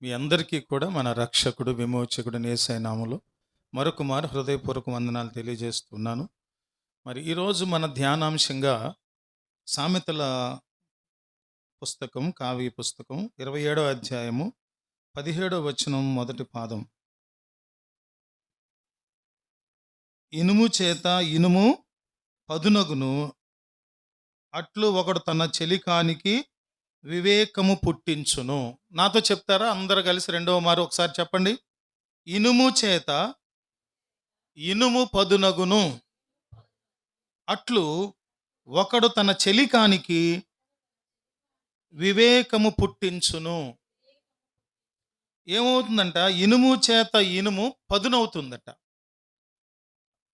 మీ అందరికీ కూడా మన రక్షకుడు, విమోచకుడు యేసయ్య నామములో మరొకమారు హృదయపూర్వక వందనాలు తెలియజేస్తున్నాను. మరి ఈరోజు మన ధ్యానాంశంగా సామెతల పుస్తకం, కావ్య పుస్తకం 27వ అధ్యాయము 17వ వచనం మొదటి పాదం. ఇనుము చేత ఇనుము పదునగును, అట్లు ఒకడు తన చెలికానికి వివేకము పుట్టించును. నాతో చెప్తారా అందరు కలిసి రెండవ మారు ఒకసారి చెప్పండి. ఇనుము చేత ఇనుము పదునగును, అట్లు ఒకడు తన చెలికానికి వివేకము పుట్టించును. ఏమవుతుందంట? ఇనుము చేత ఇనుము పదునవుతుందట.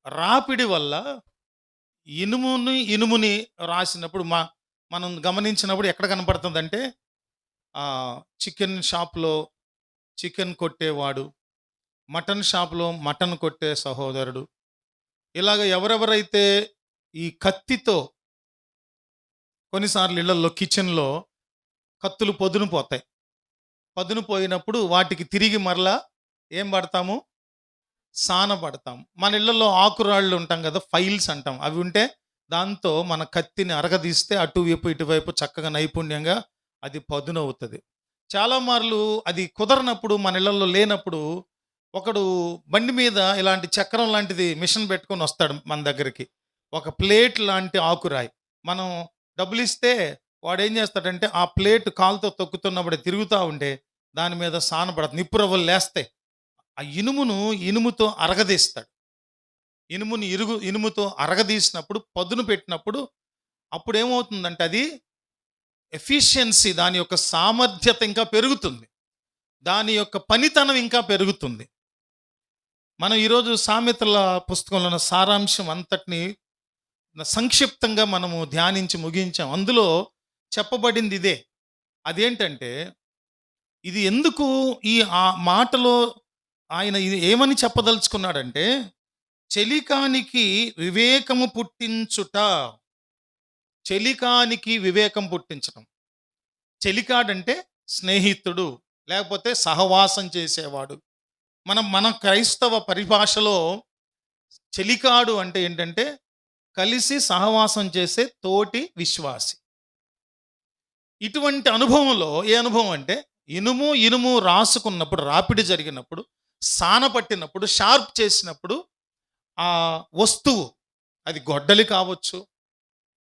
రాపిడి వల్ల ఇనుముని రాసినప్పుడు మనం గమనించినప్పుడు ఎక్కడ కనపడుతుందంటే చికెన్ షాప్లో చికెన్ కొట్టేవాడు, మటన్ షాప్లో మటన్ కొట్టే సహోదరుడు, ఇలాగ ఎవరెవరైతే ఈ కత్తితో కొన్నిసార్లు ఇళ్లలో కిచెన్లో కత్తులు పొదును పోతాయి. పదును పోయినప్పుడు వాటికి తిరిగి మరలా ఏం పడతాము? సాన పడతాము. మన ఇళ్లలో ఆకురాళ్ళు ఉంటాం కదా, ఫైల్స్ అంటాం. అవి ఉంటే దాంతో మన కత్తిని అరగదీస్తే అటువైపు ఇటువైపు చక్కగా నైపుణ్యంగా అది పదునవుతుంది. చాలా మార్లు అది కుదరనప్పుడు, మన ఇళ్లలో లేనప్పుడు ఒకడు బండి మీద ఇలాంటి చక్రం లాంటిది మిషన్ పెట్టుకొని వస్తాడు మన దగ్గరికి. ఒక ప్లేట్ లాంటి ఆకురాయి మనం డబ్బులు ఇస్తే వాడు ఏం చేస్తాడంటే ఆ ప్లేట్ కాలుతో తొక్కుతున్నప్పుడు తిరుగుతూ ఉంటే దాని మీద సానపడుతుంది, నిప్పు రవ్వలు లేస్తాయి. ఆ ఇనుముతో అరగదీస్తాడు. ఇనుముతో అరగదీసినప్పుడు, పదును పెట్టినప్పుడు అప్పుడు ఏమవుతుందంటే అది ఎఫిషియన్సీ, దాని యొక్క సామర్థ్యత ఇంకా పెరుగుతుంది, దాని యొక్క పనితనం ఇంకా పెరుగుతుంది. మనం ఈరోజు సామెతల పుస్తకంలో ఉన్న సారాంశం అంతటిని సంక్షిప్తంగా మనము ధ్యానించి ముగించాం. అందులో చెప్పబడింది ఇదే. అదేంటంటే, ఇది ఎందుకు ఆ మాటలో ఆయన ఇది ఏమని చెప్పదలుచుకున్నాడంటే, చెలికానికి వివేకము పుట్టించుట. చెలికానికి వివేకం పుట్టించడం. చెలికాడంటే స్నేహితుడు, లేకపోతే సహవాసం చేసేవాడు. మన క్రైస్తవ పరిభాషలో చెలికాడు అంటే ఏంటంటే కలిసి సహవాసం చేసే తోటి విశ్వాసి. ఇటువంటి అనుభవంలో ఏ అనుభవం అంటే, ఇనుము రాసుకున్నప్పుడు, రాపిడి జరిగినప్పుడు, సాన పట్టినప్పుడు, షార్ప్ చేసినప్పుడు ఆ వస్తువు, అది గొడ్డలి కావచ్చు,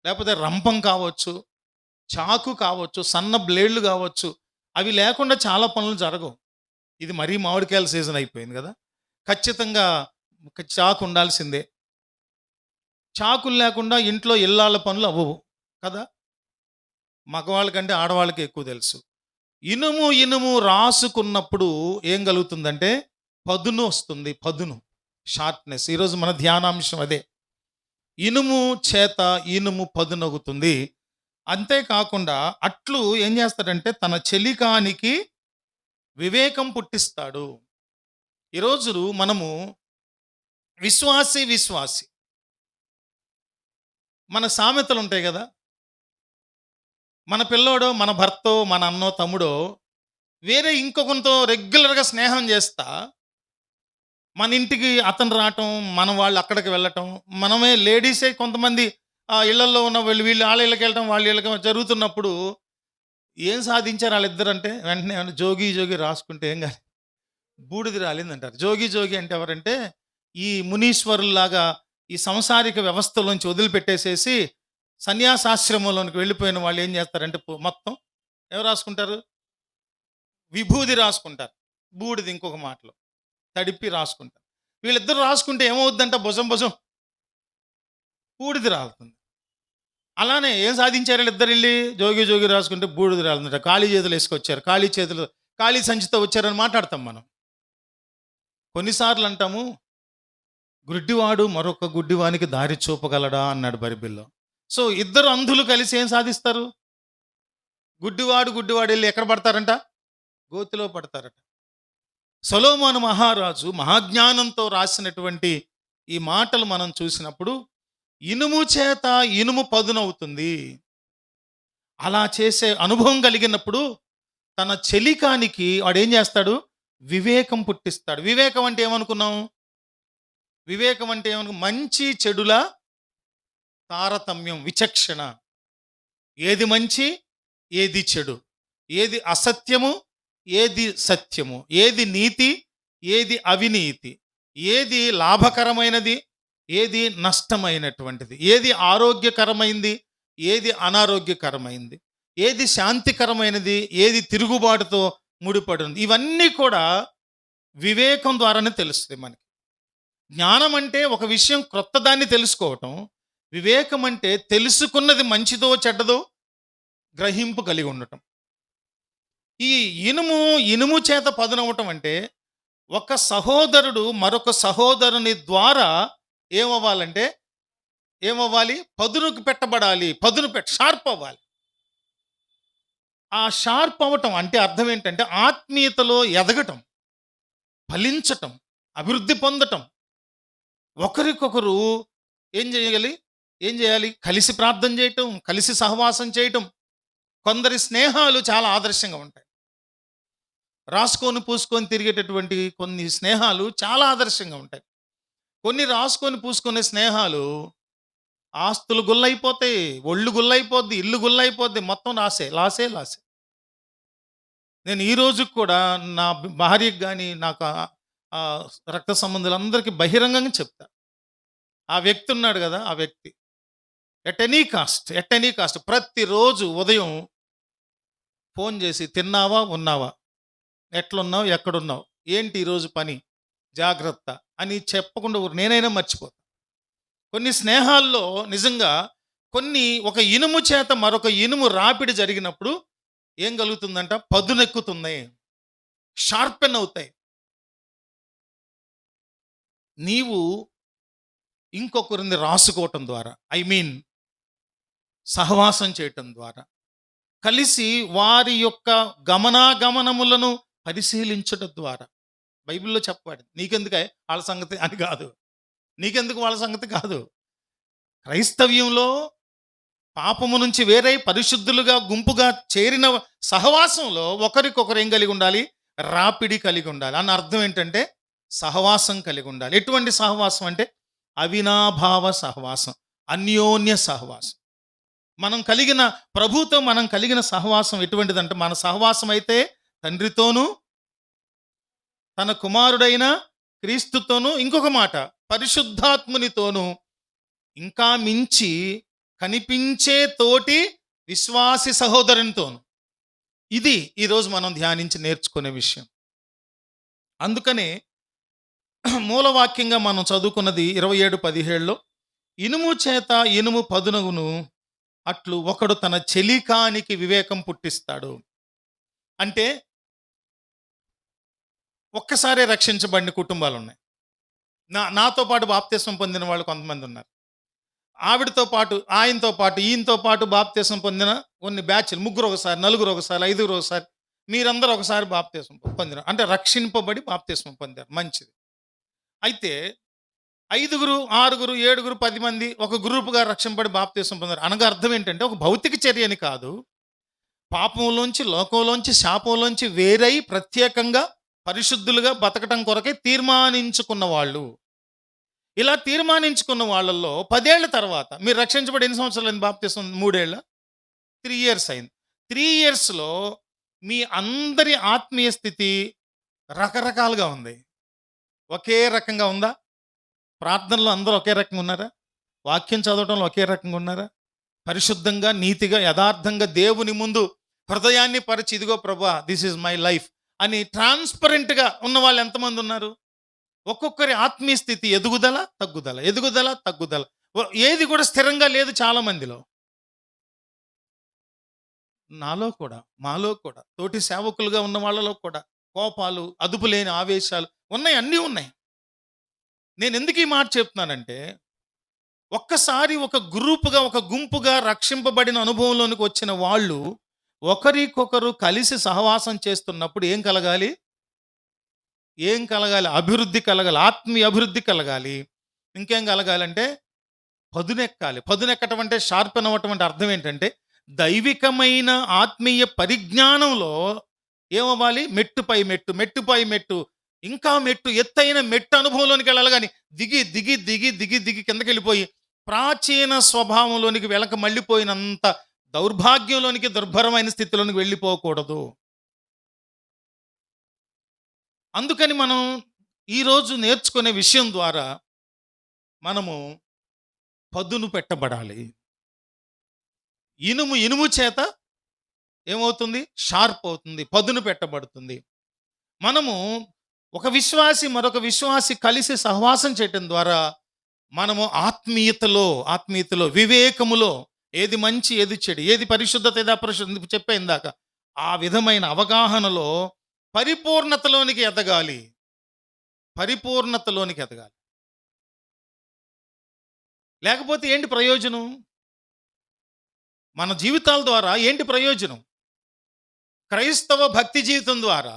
లేకపోతే రంపం కావచ్చు, చాకు కావచ్చు, సన్న బ్లేడ్లు కావచ్చు, అవి లేకుండా చాలా పనులు జరగవు. ఇది మరీ మామిడికాయల సీజన్ అయిపోయింది కదా, ఖచ్చితంగా చాకు ఉండాల్సిందే. చాకులు లేకుండా ఇంట్లో ఇల్లాల పనులు అవ్వవు కదా. మగవాళ్ళకంటే ఆడవాళ్ళకి ఎక్కువ తెలుసు. ఇనుము రాసుకున్నప్పుడు ఏం కలుగుతుందంటే పదును వస్తుంది. పదును, షార్ప్నెస్. ఈరోజు మన ధ్యానాంశం అదే. ఇనుము చేత ఇనుము పదునగుతుంది. అంతేకాకుండా అట్లు ఏం చేస్తాడంటే తన చెలికానికి వివేకం పుట్టిస్తాడు. ఈరోజు మనము విశ్వాసి మన సామెతలు ఉంటాయి కదా. మన పిల్లోడో, మన భర్తో, మన అన్నో, తమ్ముడో వేరే ఇంకొకరితో రెగ్యులర్గా స్నేహం చేస్తా మన ఇంటికి అతను రావటం, మన వాళ్ళు అక్కడికి వెళ్ళటం, మనమే లేడీసే కొంతమంది ఇళ్లలో ఉన్న వీళ్ళు వాళ్ళ ఇళ్ళకి వెళ్ళటం, వాళ్ళ ఇళ్ళకి జరుగుతున్నప్పుడు ఏం సాధించారు వాళ్ళిద్దరంటే వెంటనే జోగి రాసుకుంటే ఏం కాదు, బూడిది రాలిందంటారు. జోగి అంటే ఎవరంటే ఈ మునీశ్వరులాగా ఈ సంసారిక వ్యవస్థలోంచి వదిలిపెట్టేసేసి సన్యాసాశ్రమంలోనికి వెళ్ళిపోయిన వాళ్ళు ఏం చేస్తారంటే మొత్తం ఎవరు రాసుకుంటారు? విభూది రాసుకుంటారు. బూడిది ఇంకొక మాటలో తడిపి రాసుకుంటారు. వీళ్ళిద్దరు రాసుకుంటే ఏమవుద్దంట? భుజం బూడిది రాలుతుంది. అలానే ఏం సాధించారు వీళ్ళిద్దరు వెళ్ళి? జోగి రాసుకుంటే బూడిది రాలుతుంట. ఖాళీ చేతులు వేసుకొచ్చారు, ఖాళీ సంచితో వచ్చారని మాట్లాడతాం మనం. కొన్నిసార్లు అంటాము, గుడ్డివాడు మరొక గుడ్డివానికి దారి చూపగలడా అన్నాడు బైబిల్లో. సో ఇద్దరు అంధులు కలిసి ఏం సాధిస్తారు? గుడ్డివాడు వెళ్ళి ఎక్కడ పడతారంట? గోతిలో పడతారట. సొలొమోను మహారాజు మహాజ్ఞానంతో రాసినటువంటి ఈ మాటలు మనం చూసినప్పుడు ఇనుము చేత ఇనుము పదునవుతుంది. అలా చేసే అనుభవం కలిగినప్పుడు తన చెలికానికి వాడేం చేస్తాడు? వివేకం పుట్టిస్తాడు. వివేకం అంటే ఏమనుకున్నాం? వివేకం అంటే మంచి చెడుల తారతమ్యం, విచక్షణ. ఏది మంచి, ఏది చెడు, ఏది అసత్యము, ఏది సత్యము, ఏది నీతి, ఏది అవినీతి, ఏది లాభకరమైనది, ఏది నష్టమైనటువంటిది, ఏది ఆరోగ్యకరమైంది, ఏది అనారోగ్యకరమైంది, ఏది శాంతికరమైనది, ఏది తిరుగుబాటుతో ముడిపడి ఉంది. ఇవన్నీ కూడా వివేకం ద్వారానే తెలుస్తుంది మనకి. జ్ఞానం అంటే ఒక విషయం క్రొత్త దాన్ని తెలుసుకోవటం. వివేకం అంటే తెలుసుకున్నది మంచిదో చెడ్డదో గ్రహింపు కలిగి ఉండటం. ఈ ఇనుము చేత పదునవ్వటం అంటే ఒక సహోదరుడు మరొక సహోదరుని ద్వారా ఏమవ్వాలి? పదునుకు పెట్టబడాలి. షార్ప్ అవ్వాలి. ఆ షార్ప్ అవ్వటం అంటే అర్థం ఏంటంటే ఆత్మీయతలో ఎదగటం, ఫలించటం, అభివృద్ధి పొందటం. ఒకరికొకరు ఏం చేయాలి? కలిసి ప్రార్థన చేయటం, కలిసి సహవాసం చేయటం. కొందరి స్నేహాలు చాలా ఆదర్శంగా ఉంటాయి. రాసుకొని పూసుకొని తిరిగేటటువంటి కొన్ని స్నేహాలు చాలా ఆదర్శంగా ఉంటాయి. కొన్ని రాసుకొని పూసుకునే స్నేహాలు ఆస్తులు గుల్లైపోతాయి, ఒళ్ళు గుల్లైపోద్ది, ఇల్లు గుల్లైపోద్ది, మొత్తం లాసే. నేను ఈ రోజుకి కూడా నా భార్యకి కానీ నాకు రక్త సంబంధులందరికీ బహిరంగంగా చెప్తా. ఆ వ్యక్తి ఉన్నాడు కదా, ఆ వ్యక్తి ఎట్ ఎనీ కాస్ట్ ప్రతిరోజు ఉదయం ఫోన్ చేసి తిన్నావా, ఉన్నావా, ఎట్లున్నావు, ఎక్కడున్నావు, ఏంటి ఈరోజు పని, జాగ్రత్త అని చెప్పకుండా నేనైనా మర్చిపోతాను. కొన్ని స్నేహాల్లో నిజంగా ఒక ఇనుము చేత మరొక ఇనుము రాపిడి జరిగినప్పుడు ఏం కలుగుతుందంట? పదునెక్కుతున్నాయి, షార్పెన్ అవుతాయి. నీవు ఇంకొకరిని రాసుకోవటం ద్వారా, సహవాసం చేయటం ద్వారా, కలిసి వారి యొక్క గమనాగమనములను పరిశీలించడం ద్వారా, బైబిల్లో చెప్పాడు. నీకెందుకు వాళ్ళ సంగతి అని కాదు, నీకెందుకు వాళ్ళ సంగతి కాదు. క్రైస్తవ్యంలో పాపము నుంచి వేరై పరిశుద్ధులుగా గుంపుగా చేరిన సహవాసంలో ఒకరికొకరు ఏం కలిగి ఉండాలి? రాపిడి కలిగి ఉండాలి. అన్న అర్థం ఏంటంటే సహవాసం కలిగి ఉండాలి. ఎటువంటి సహవాసం అంటే అవినాభావ సహవాసం, అన్యోన్య సహవాసం. ప్రభుతో మనం కలిగిన సహవాసం ఎటువంటిదంటే, మన సహవాసం అయితే తండ్రితోనూ తన కుమారుడైన క్రీస్తుతోనూ, ఇంకొక మాట పరిశుద్ధాత్మునితోనూ, ఇంకా మించి కనిపించే తోటి విశ్వాసి సహోదరునితోనూ. ఇది ఈరోజు మనం ధ్యానించి నేర్చుకునే విషయం. అందుకనే మూలవాక్యంగా మనం చదువుకున్నది 27:17లో, ఇనుము చేత ఇనుము పదునగును అట్లు ఒకడు తన చెలికానికి వివేకం పుట్టిస్తాడు. అంటే ఒక్కసారే రక్షించబడిన కుటుంబాలు ఉన్నాయి. నాతో పాటు బాప్తిస్మం పొందిన వాళ్ళు కొంతమంది ఉన్నారు. ఆవిడతో పాటు, ఆయనతో పాటు, ఈయనతో పాటు బాప్తిస్మం పొందిన కొన్ని బ్యాచ్లు, 3 ఒకసారి, 4 ఒకసారి, 5 ఒకసారి, మీరందరూ ఒకసారి బాప్తిస్మం పొందిన, అంటే రక్షింపబడి బాప్తిస్మం పొందారు. మంచిది. అయితే 5, 6, 7, 10 మంది ఒక గ్రూపుగా రక్షింపబడి బాప్తిస్మం పొందారు. అనగా అర్థం ఏంటంటే ఒక భౌతిక చర్యని కాదు, పాపంలోంచి, లోకంలోంచి, శాపంలోంచి వేరై ప్రత్యేకంగా పరిశుద్ధులుగా బతకటం కొరకే తీర్మానించుకున్న వాళ్ళు. ఇలా తీర్మానించుకున్న వాళ్ళల్లో 10 ఏళ్ల తర్వాత, మీరు రక్షించబడి ఎన్ని సంవత్సరాలు అయింది? బాప్తిస్మం 3 ఏళ్ళ, 3 ఇయర్స్ అయింది. 3 ఇయర్స్లో మీ అందరి ఆత్మీయ స్థితి రకరకాలుగా ఉంది. ఒకే రకంగా ఉందా? ప్రార్థనలో అందరూ ఒకే రకంగా ఉన్నారా? వాక్యం చదవటంలో ఒకే రకంగా ఉన్నారా? పరిశుద్ధంగా, నీతిగా, యథార్థంగా దేవుని ముందు హృదయాన్ని పరిచి, ఇదిగో ప్రభా, దిస్ ఈజ్ మై లైఫ్ అని ట్రాన్స్పరెంట్గా ఉన్న వాళ్ళు ఎంతమంది ఉన్నారు? ఒక్కొక్కరి ఆత్మీయ స్థితి ఎదుగుదల, తగ్గుదల. ఏది కూడా స్థిరంగా లేదు చాలా మందిలో. నాలో కూడా, మాలో కూడా, తోటి సేవకులుగా ఉన్న వాళ్ళలో కూడా కోపాలు, అదుపులేని ఆవేశాలు ఉన్నాయి, అన్నీ ఉన్నాయి. నేను ఎందుకు ఈ మాట చెప్తున్నానంటే, ఒక్కసారి ఒక గ్రూపుగా, ఒక గుంపుగా రక్షింపబడిన అనుభవంలోనికి వచ్చిన వాళ్ళు ఒకరికొకరు కలిసి సహవాసం చేస్తున్నప్పుడు ఏం కలగాలి? అభివృద్ధి కలగాలి, ఆత్మీయ అభివృద్ధి కలగాలి. ఇంకేం కలగాలంటే పదునెక్కాలి. పదునెక్కటం అంటే షార్పెన్ అవ్వటం అంటే అర్థం ఏంటంటే, దైవికమైన ఆత్మీయ పరిజ్ఞానంలో ఏమవ్వాలి? మెట్టుపై మెట్టు, మెట్టుపై మెట్టు, ఇంకా మెట్టు, ఎత్తైన మెట్టు అనుభవంలోనికి వెళ్ళాలి. కానీ దిగి దిగి దిగి దిగి దిగి కిందకి వెళ్ళిపోయి ప్రాచీన స్వభావంలోనికి వెనక మళ్ళీపోయినంత దౌర్భాగ్యంలోనికి, దుర్భరమైన స్థితిలోనికి వెళ్ళిపోకూడదు. అందుకని మనం ఈరోజు నేర్చుకునే విషయం ద్వారా మనము పదును పెట్టబడాలి. ఇనుము చేత ఏమవుతుంది? షార్ప్ అవుతుంది, పదును పెట్టబడుతుంది. మనము ఒక విశ్వాసి మరొక విశ్వాసి కలిసి సహవాసం చేయటం ద్వారా మనము ఆత్మీయతలో వివేకములో ఏది మంచి, ఏది చెడు, ఏది పరిశుద్ధత, ఏది అపరిశుద్ధత చెప్పే ఇందాక ఆ విధమైన అవగాహనలో పరిపూర్ణతలోనికి ఎదగాలి. లేకపోతే ఏంటి ప్రయోజనం? మన జీవితాల ద్వారా ఏంటి ప్రయోజనం? క్రైస్తవ భక్తి జీవితం ద్వారా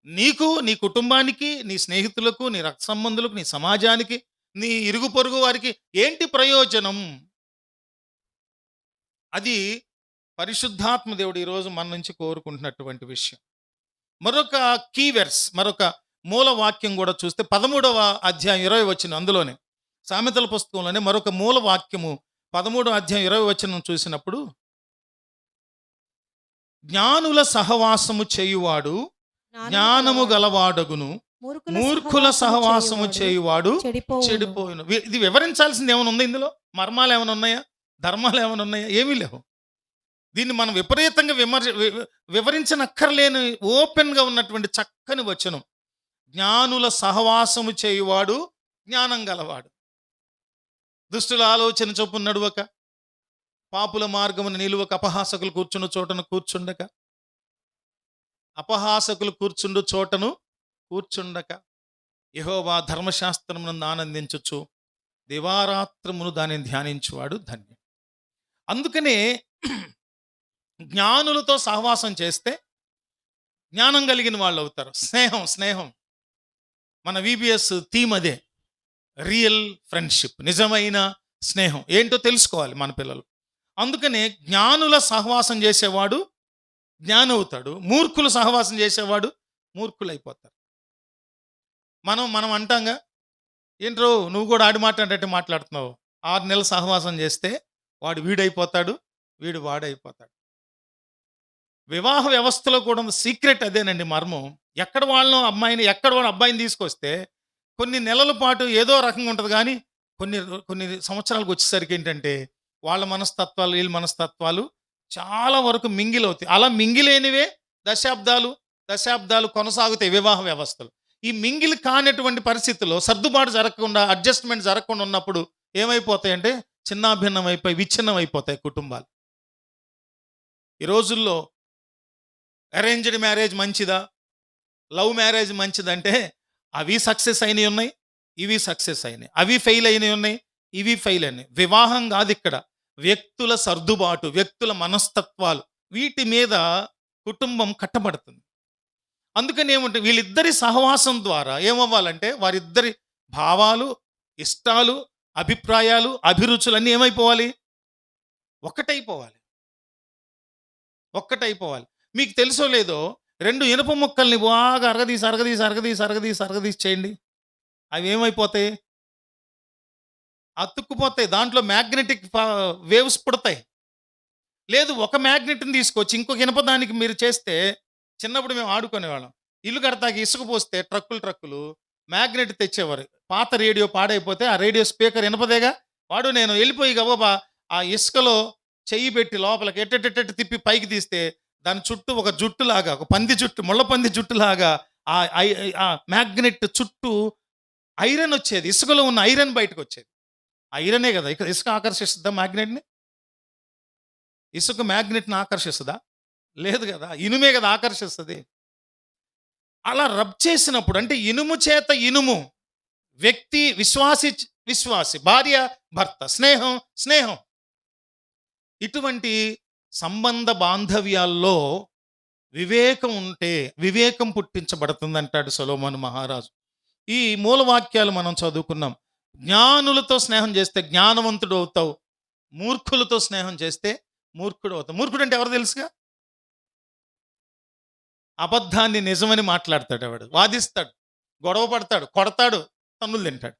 నీకు, నీ కుటుంబానికి, నీ స్నేహితులకు, నీ రక్త సంబంధులకు, నీ సమాజానికి, నీ ఇరుగు పొరుగు వారికి ఏంటి ప్రయోజనం? అది పరిశుద్ధాత్మ దేవుడు ఈరోజు మన నుంచి కోరుకుంటున్నటువంటి విషయం. మరొక కీవర్డ్స్, మరొక మూల వాక్యం కూడా చూస్తే 13వ అధ్యాయం 20 వచనం, అందులోనే సామెతల పుస్తకంలోనే మరొక మూల వాక్యము 13వ అధ్యాయం 20 వచనం చూసినప్పుడు, జ్ఞానుల సహవాసము చేయువాడు జ్ఞానము గలవాడగును, మూర్ఖుల సహవాసము చేయువాడు చెడిపోయిన. ఇది వివరించాల్సింది ఏమైనా ఉంది ఇందులో? మర్మాలు ఏమైనా ఉన్నాయా? ధర్మాలు ఏమైనా ఉన్నాయా? ఏమీ లేవు. దీన్ని మనం విపరీతంగా వివరించనక్కర్లేని ఓపెన్గా ఉన్నటువంటి చక్కని వచనం. జ్ఞానుల సహవాసము చేయువాడు జ్ఞానం గలవాడు, దుష్టుల ఆలోచన చొప్పున నడువక, పాపుల మార్గమును నిలువక, అపహాసకులు కూర్చుండు చోటను కూర్చుండక, యెహోవా ధర్మశాస్త్రమునందు ఆనందించుచు దివారాత్రమును దానిని ధ్యానించువాడు ధన్యుడు. అందుకనే జ్ఞానులతో సహవాసం చేస్తే జ్ఞానం కలిగిన వాళ్ళు అవుతారు. స్నేహం మన విబిఎస్ థీమ్ అదే, రియల్ ఫ్రెండ్షిప్, నిజమైన స్నేహం ఏంటో తెలుసుకోవాలి మన పిల్లలు. అందుకనే జ్ఞానుల సహవాసం చేసేవాడు జ్ఞానం అవుతాడు, మూర్ఖుల సహవాసం చేసేవాడు మూర్ఖులు అయిపోతారు. మనం అంటాంగా, ఏంట్రో నువ్వు కూడా ఆడి మాట్లాడేటట్టు మాట్లాడుతున్నావు, 6 నెలలు సహవాసం చేస్తే వాడు వీడైపోతాడు, వీడు వాడైపోతాడు. వివాహ వ్యవస్థలో కూడా సీక్రెట్ అదేనండి, మర్మం. ఎక్కడ వాళ్ళను అబ్బాయిని తీసుకొస్తే కొన్ని నెలల పాటు ఏదో రకంగా ఉంటుంది, కానీ కొన్ని సంవత్సరాలకు వచ్చేసరికి ఏంటంటే వాళ్ళ మనస్తత్వాలు, వీళ్ళ మనస్తత్వాలు చాలా వరకు మింగిల్ అవుతాయి. అలా మింగిలేనివే దశాబ్దాలు కొనసాగుతాయి వివాహ వ్యవస్థలు. ఈ మింగిల్ కానటువంటి పరిస్థితుల్లో సర్దుబాటు జరగకుండా, అడ్జస్ట్మెంట్ జరగకుండా ఉన్నప్పుడు ఏమైపోతాయంటే చిన్నాభిన్నం అయిపోయి విచ్ఛిన్నం అయిపోతాయి కుటుంబాలు. ఈ రోజుల్లో అరేంజ్డ్ మ్యారేజ్ మంచిదా, లవ్ మ్యారేజ్ మంచిదంటే అవి సక్సెస్ అయినవి ఉన్నాయి, ఇవి సక్సెస్ అయినాయి. అవి ఫెయిల్ అయినవి ఉన్నాయి, ఇవి ఫెయిల్ అయినాయి. వివాహం కాదు ఇక్కడ, వ్యక్తుల సర్దుబాటు, వ్యక్తుల మనస్తత్వాలు, వీటి మీద కుటుంబం కట్టబడుతుంది. అందుకని ఏమంటే వీళ్ళిద్దరి సహవాసం ద్వారా ఏమవ్వాలంటే వారిద్దరి భావాలు, ఇష్టాలు, అభిప్రాయాలు, అభిరుచులన్నీ ఏమైపోవాలి? ఒక్కటైపోవాలి. మీకు తెలుసో లేదో, 2 ఇనుప ముక్కల్ని బాగా అరగదీసి చేయండి, అవి ఏమైపోతాయి? అతుక్కుపోతాయి. దాంట్లో మ్యాగ్నెటిక్ వేవ్స్ పుడతాయి. లేదు, ఒక మ్యాగ్నెట్ని తీసుకొచ్చి ఇంకొక ఇనుప దానికి మీరు చేస్తే, చిన్నప్పుడు మేము ఆడుకునేవాళ్ళం, ఇల్లు కడతాకి ఇసుక పోస్తే ట్రక్కులు మ్యాగ్నెట్ తెచ్చేవారు. పాత రేడియో పాడైపోతే ఆ రేడియో స్పీకర్ ఇనపదేగా, నేను వెళ్ళిపోయి గబాబా ఆ ఇసుకలో చెయ్యి పెట్టి లోపలికి ఎట్టెట్టెట్టు తిప్పి పైకి తీస్తే దాని చుట్టూ ఒక జుట్టులాగా, ఒక ముళ్ళ పంది జుట్టులాగా ఆ మ్యాగ్నెట్ చుట్టూ ఐరన్ వచ్చేది, ఇసుకలో ఉన్న ఐరన్ బయటకు వచ్చేది. ఐరనే కదా ఇసుక ఆకర్షిస్తుందా మ్యాగ్నెట్ని? ఇసుక మ్యాగ్నెట్ని ఆకర్షిస్తుందా? లేదు కదా, ఇనుమే కదా ఆకర్షిస్తుంది. అలా రబ్ చేసినప్పుడు, అంటే ఇనుము చేత ఇనుము, వ్యక్తి విశ్వాసి, భార్య భర్త, స్నేహం, ఇటువంటి సంబంధ బాంధవ్యాల్లో వివేకం ఉంటే వివేకం పుట్టించబడుతుంది అంటాడు సొలొమోను మహారాజు. ఈ మూలవాక్యాలు మనం చదువుకున్నాం. జ్ఞానులతో స్నేహం చేస్తే జ్ఞానవంతుడు అవుతావు, మూర్ఖులతో స్నేహం చేస్తే మూర్ఖుడు అవుతావు. మూర్ఖుడు అంటే ఎవరు తెలుసుగా? అబద్ధాన్ని నిజమని మాట్లాడతాడు. వాడు వాదిస్తాడు, గొడవ పడతాడు, కొడతాడు, తన్నులు తింటాడు.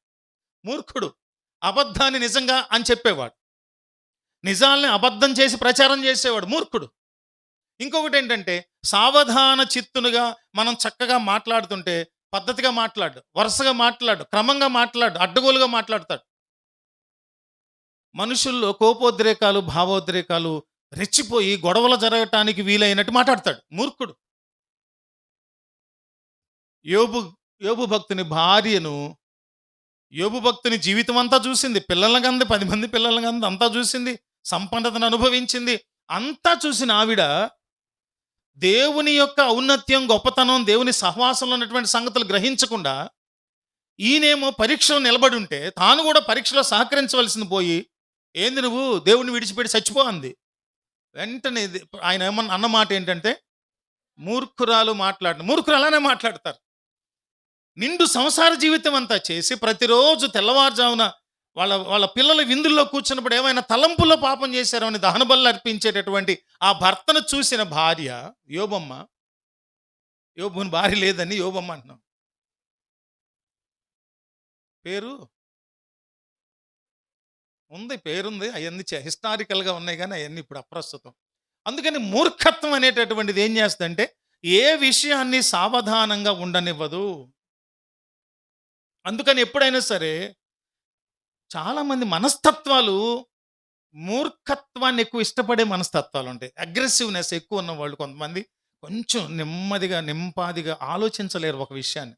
మూర్ఖుడు. అబద్ధాన్ని నిజంగా అని చెప్పేవాడు, నిజాల్ని అబద్ధం చేసి ప్రచారం చేసేవాడు మూర్ఖుడు. ఇంకొకటి ఏంటంటే, సావధాన చిత్తునుగా మనం చక్కగా మాట్లాడుతుంటే పద్ధతిగా మాట్లాడు, వరుసగా మాట్లాడు, క్రమంగా మాట్లాడు, అడ్డగోలుగా మాట్లాడతాడు. మనుషుల్లో కోపోద్రేకాలు, భావోద్రేకాలు రెచ్చిపోయి గొడవలు జరగటానికి వీలైనట్టు మాట్లాడతాడు మూర్ఖుడు. యోబు భక్తుని భార్యను, యోబు భక్తుని జీవితం అంతా చూసింది, పిల్లలను కంది, 10 మంది పిల్లలను కంది, అంతా చూసింది, సంపన్నతను అనుభవించింది. అంతా చూసిన ఆవిడ దేవుని యొక్క ఔన్నత్యం, గొప్పతనం, దేవుని సహవాసంలో ఉన్నటువంటి సంగతులు గ్రహించకుండా ఈయనేమో పరీక్షలో నిలబడి ఉంటే తాను కూడా పరీక్షలో సహకరించవలసింది పోయి, ఏంది నువ్వు దేవుని విడిచిపెట్టి చచ్చిపో అంది. వెంటనే ఆయన ఏమన్నా అన్న మాట ఏంటంటే, మూర్ఖురాలు మూర్ఖులు అలానే మాట్లాడతారు. నిండు సంసార జీవితం అంతా చేసి ప్రతిరోజు తెల్లవారుజామున వాళ్ళ పిల్లల విందుల్లో కూర్చున్నప్పుడు ఏమైనా తలంపుల్లో పాపం చేశారని దహన బలులు అర్పించేటటువంటి ఆ భర్తను చూసిన భార్య యోబమ్మ, యోబుని భార్య లేదని యోబమ్మ అంటున్నాం. పేరు ఉంది, పేరుంది, అవన్నీ హిస్టారికల్గా ఉన్నాయి, కానీ అవన్నీ ఇప్పుడు అప్రస్తుతం. అందుకని మూర్ఖత్వం అనేటటువంటిది ఏం చేస్తుందంటే ఏ విషయాన్ని సావధానంగా ఉండనివ్వదు. అందుకని ఎప్పుడైనా సరే చాలామంది మనస్తత్వాలు, మూర్ఖత్వాన్ని ఎక్కువ ఇష్టపడే మనస్తత్వాలు ఉంటాయి. అగ్రెసివ్నెస్ ఎక్కువ ఉన్నవాళ్ళు కొంతమంది కొంచెం నెమ్మదిగా, నింపాదిగా ఆలోచించలేరు ఒక విషయాన్ని.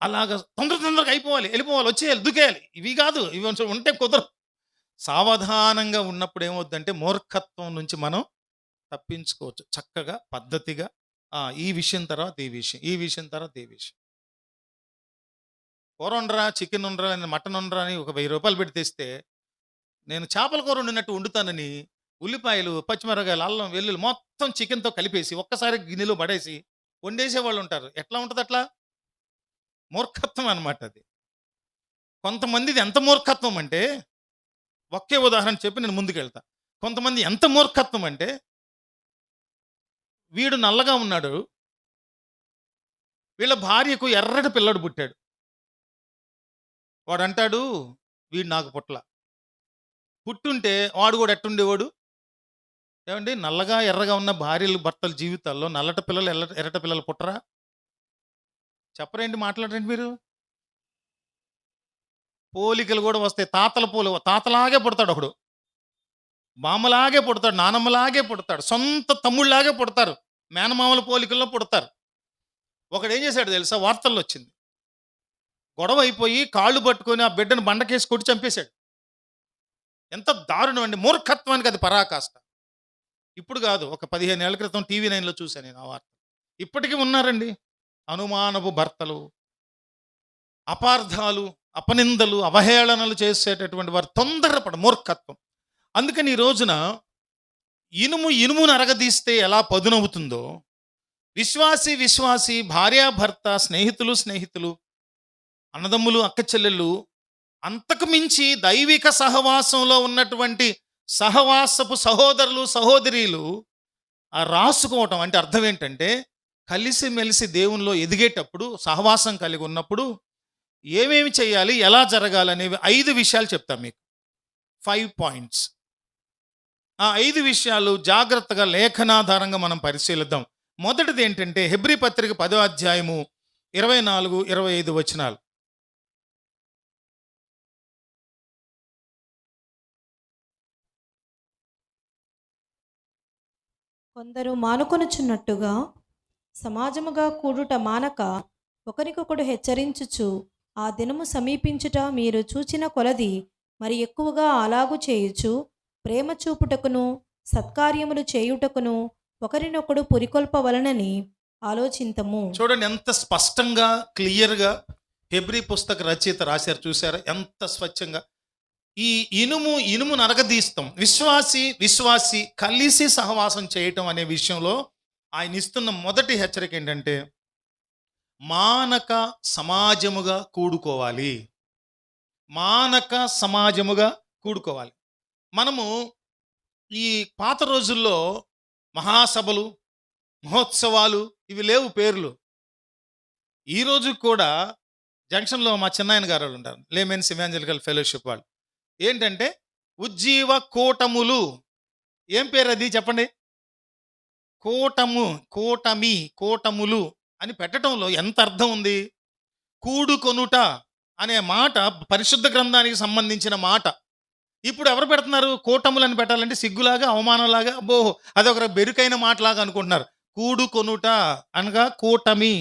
అలాగా తొందరగా అయిపోవాలి, వెళ్ళిపోవాలి, వచ్చేయాలి, దుకేయాలి. ఇవి కాదు, ఇవి ఉంటే కుదరదు. సావధానంగా ఉన్నప్పుడు ఏమవుద్దంటే మూర్ఖత్వం నుంచి మనం తప్పించుకోవచ్చు. చక్కగా పద్ధతిగా ఈ విషయం తర్వాత ఈ విషయం, ఈ విషయం తర్వాత ఈ విషయం. కూర ఉండరా, చికెన్ ఉండరా, మటన్ ఉండరా అని ఒక 1000 రూపాయలు పెట్టి తెస్తే నేను చేపల కూర వండినట్టు వండుతానని ఉల్లిపాయలు, పచ్చిమిరపకాయలు, అల్లం, వెల్లుల్లి మొత్తం చికెన్తో కలిపేసి ఒక్కసారి గిన్నెలో పడేసి వండేసే వాళ్ళు ఉంటారు. ఎట్లా ఉంటుంది అట్లా? మూర్ఖత్వం అనమాట అది. కొంతమందిది ఎంత మూర్ఖత్వం అంటే, ఒకే ఉదాహరణ చెప్పి నేను ముందుకెళ్తా. కొంతమంది ఎంత మూర్ఖత్వం అంటే, వీడు నల్లగా ఉన్నాడు, వీళ్ళ భార్యకు ఎర్రటి పిల్లడు పుట్టాడు. వాడు అంటాడు, వీడు నాకు పుట్ల. పుట్టుంటే వాడు కూడా ఎట్టుండేవాడు? ఏమండి, నల్లగా ఎర్రగా ఉన్న భార్యలు భర్తల జీవితాల్లో నల్లటి పిల్లలు, ఎర్రటి పిల్లలు పుట్టరా? చెప్పరేంటి, మాట్లాడరండి మీరు? పోలికలు కూడా వస్తాయి. తాతలాగే పుడతాడు ఒకడు, బామ్మలాగే పుడతాడు, నానమ్మలాగే పుడతాడు, సొంత తమ్ముళ్ళలాగే పుడతారు, మేనమామల పోలికల్లో పుడతారు. ఒకడు ఏం చేశాడు తెలుసా? వార్తల్లో వచ్చింది. గొడవ అయిపోయి కాళ్ళు పట్టుకొని ఆ బిడ్డను బండకేసి కొట్టి చంపేశాడు. ఎంత దారుణం అండి! మూర్ఖత్వానికి అది పరాకాష్ట. ఇప్పుడు కాదు, ఒక 15 ఏళ్ల క్రితం TV9లో చూశాను నేను ఆ వార్త. ఇప్పటికీ ఉన్నారండి అనుమానపు భర్తలు, అపార్థాలు, అపనిందలు, అవహేళనలు చేసేటటువంటి వారు. తొందరపడ మూర్ఖత్వం. అందుకని ఈ రోజున ఇనుమును అరగదీస్తే ఎలా పదునవుతుందో, విశ్వాసి భార్యాభర్త, స్నేహితులు, అన్నదమ్ములు, అక్క చెల్లెళ్ళు, అంతకు మించి దైవిక సహవాసంలో ఉన్నటువంటి సహవాసపు సహోదరులు, సహోదరీలు రాసుకోవటం అంటే అర్థం ఏంటంటే, కలిసిమెలిసి దేవునిలో ఎదిగేటప్పుడు, సహవాసం కలిగి ఉన్నప్పుడు ఏమేమి చేయాలి, ఎలా జరగాలి అనేవి 5 విషయాలు చెప్తాం మీకు. 5 పాయింట్స్. ఆ 5 విషయాలు జాగ్రత్తగా లేఖనాధారంగా మనం పరిశీలిద్దాం. మొదటిది ఏంటంటే, హెబ్రీ పత్రిక 10వ అధ్యాయము 24, 25 వచనాలు. కొందరు మానుకొనుచున్నట్టుగా సమాజముగా కూడుట మానక ఒకరికొకడు హెచ్చరించుచు ఆ దినము సమీపించుట మీరు చూచిన కొలది మరి ఎక్కువగా అలాగు చేయుచు ప్రేమ చూపుటకును సత్కార్యములు చేయుటకును ఒకరినొకడు పురికొల్పవలనని ఆలోచింతము. చూడండి ఎంత స్పష్టంగా, క్లియర్గా హెబ్రీ పుస్తక రచయిత రాశారు. చూసారా ఎంత స్వచ్ఛంగా? ఈ ఇనుము నరగదీస్తాం. విశ్వాసి కలిసి సహవాసం చేయటం అనే విషయంలో ఆయన ఇస్తున్న మొదటి హెచ్చరిక ఏంటంటే, మానక సమాజముగా కూడుకోవాలి. మనము ఈ పాత రోజుల్లో మహాసభలు, మహోత్సవాలు, ఇవి లేవు పేర్లు. ఈ రోజు కూడా జంక్షన్‌లో మా చిన్నాయన గారు వాళ్ళు ఉంటారు. లేమెన్స్ ఇవాంజలికల్ ఫెలోషిప్ వాళ్ళు. ఏంటంటే ఉజ్జీవ కూటములు. ఏం పేరది చెప్పండి? కూటము, కూటమి, కూటములు అని పెట్టడంలో ఎంత అర్థం ఉంది? కూడుకొనుట అనే మాట పరిశుద్ధ గ్రంథానికి సంబంధించిన మాట. ఇప్పుడు ఎవరు పెడుతున్నారు? కూటములని పెట్టాలంటే సిగ్గులాగా, అవమానంలాగా, అబ్బో! అదొక బెరుకైన మాటలాగా అనుకుంటున్నారు. కూడుకొనుట అనగా కూటమి.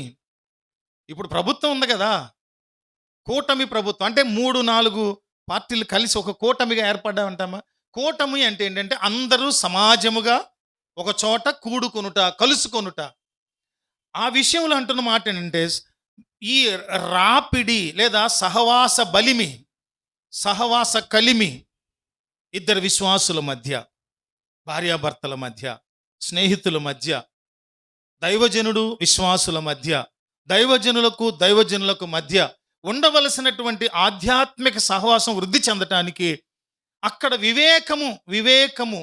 ఇప్పుడు ప్రభుత్వం ఉంది కదా! కూటమి ప్రభుత్వం. అంటే 3, 4 పార్టీలు కలిసి ఒక కూటమిగా ఏర్పడ్డామంటామా? కూటమి అంటే ఏంటంటే అందరూ సమాజముగా ఒక చోట కూడుకొనుట, కలుసుకొనుట. ఆ విషయంలో అంటున్న మాట ఏంటంటే ఈ రాపిడి లేదా సహవాస బలిమి, సహవాస కలిమి ఇద్దరు విశ్వాసుల మధ్య, భార్యాభర్తల మధ్య, స్నేహితుల మధ్య, దైవజనుడు విశ్వాసుల మధ్య, దైవజనులకు మధ్య ఉండవలసినటువంటి ఆధ్యాత్మిక సహవాసం వృద్ధి చెందటానికి, అక్కడ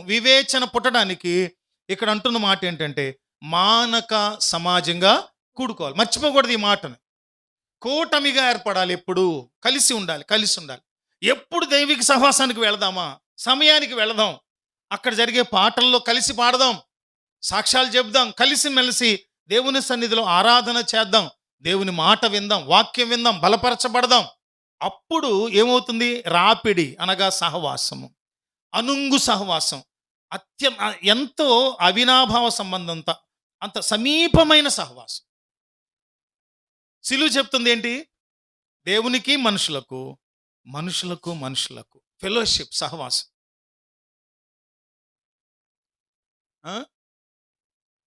వివేచన పుట్టడానికి ఇక్కడ అంటున్న మాట ఏంటంటే మానక సమాజంగా కూడుకోవాలి. మర్చిపోకూడదు ఈ మాటను. కూటమిగా ఏర్పడాలి. ఎప్పుడు కలిసి ఉండాలి. ఎప్పుడు దైవిక సహవాసానికి వెళదామా? సమయానికి వెళదాం. అక్కడ జరిగే పాటల్లో కలిసి పాడదాం, సాక్ష్యాలు చెప్దాం, కలిసిమెలిసి దేవుని సన్నిధిలో ఆరాధన చేద్దాం, దేవుని మాట విందాం, వాక్యం విందాం, బలపరచబడదాం. అప్పుడు ఏమవుతుంది? రాపిడి అనగా సహవాసము, అనుంగు సహవాసం, ఎంతో అవినాభావ సంబంధంతో అంత సమీపమైన సహవాసం. సిలువ చెప్తుంది ఏంటి? దేవునికి మనుషులకు, మనుషులకు ఫెలోషిప్, సహవాసం.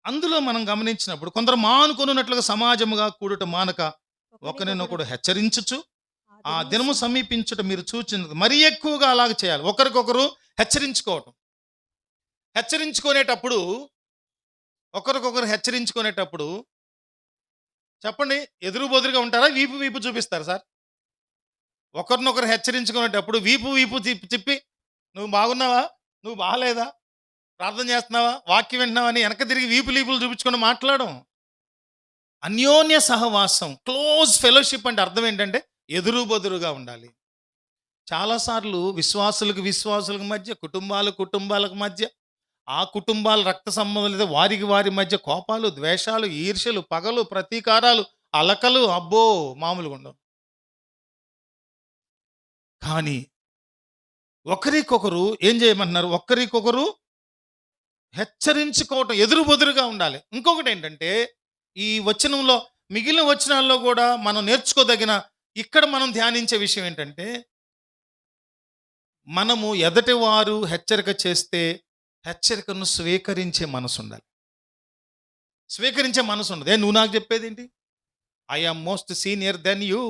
అందులో మనం గమనించినప్పుడు కొందరు మానుకొనున్నట్లుగా సమాజముగా కూడుట మానక ఒకరినొకడు హెచ్చరించుచు ఆ దినము సమీపించుట మీరు చూచినది. మరీ ఎక్కువగా అలాగ చేయాలి. ఒకరికొకరు హెచ్చరించుకునేటప్పుడు చెప్పండి, ఎదురు బొదురుగా ఉంటారా? వీపు చూపిస్తారు సార్? ఒకరినొకరు హెచ్చరించుకునేటప్పుడు వీపు తిప్పి నువ్వు బాగున్నావా, నువ్వు బాగలేదా, ప్రార్థన చేస్తున్నావా, వాక్యం వింటున్నావా అని వెనక తిరిగి వీపులు చూపించుకొని మాట్లాడడం. అన్యోన్య సహవాసం, క్లోజ్ ఫెలోషిప్ అంటే అర్థం ఏంటంటే ఎదురు బొదురుగా ఉండాలి. చాలాసార్లు విశ్వాసులకు మధ్య, కుటుంబాలకు మధ్య, ఆ కుటుంబాల రక్త సంబంధాలు వారి మధ్య కోపాలు, ద్వేషాలు, ఈర్ష్యలు, పగలు, ప్రతీకారాలు, అలకలు, అబ్బో మామూలుగా ఉండవు. కానీ ఒకరికొకరు ఏం చేయమంటున్నారు? ఒకరికొకరు హెచ్చరించుకోవటం, ఎదురు బొదురుగా ఉండాలి. ఇంకొకటి ఏంటంటే ఈ వచనంలో, మిగిలిన వచనాల్లో కూడా మనం నేర్చుకోదగిన, ఇక్కడ మనం ధ్యానించే విషయం ఏంటంటే మనము ఎదటి వారు హెచ్చరిక చేస్తే హెచ్చరికను స్వీకరించే మనసు ఉండాలి. స్వీకరించే మనసు ఉండదు. నువ్వు నాకు చెప్పేది ఏంటి? I am most senior than you.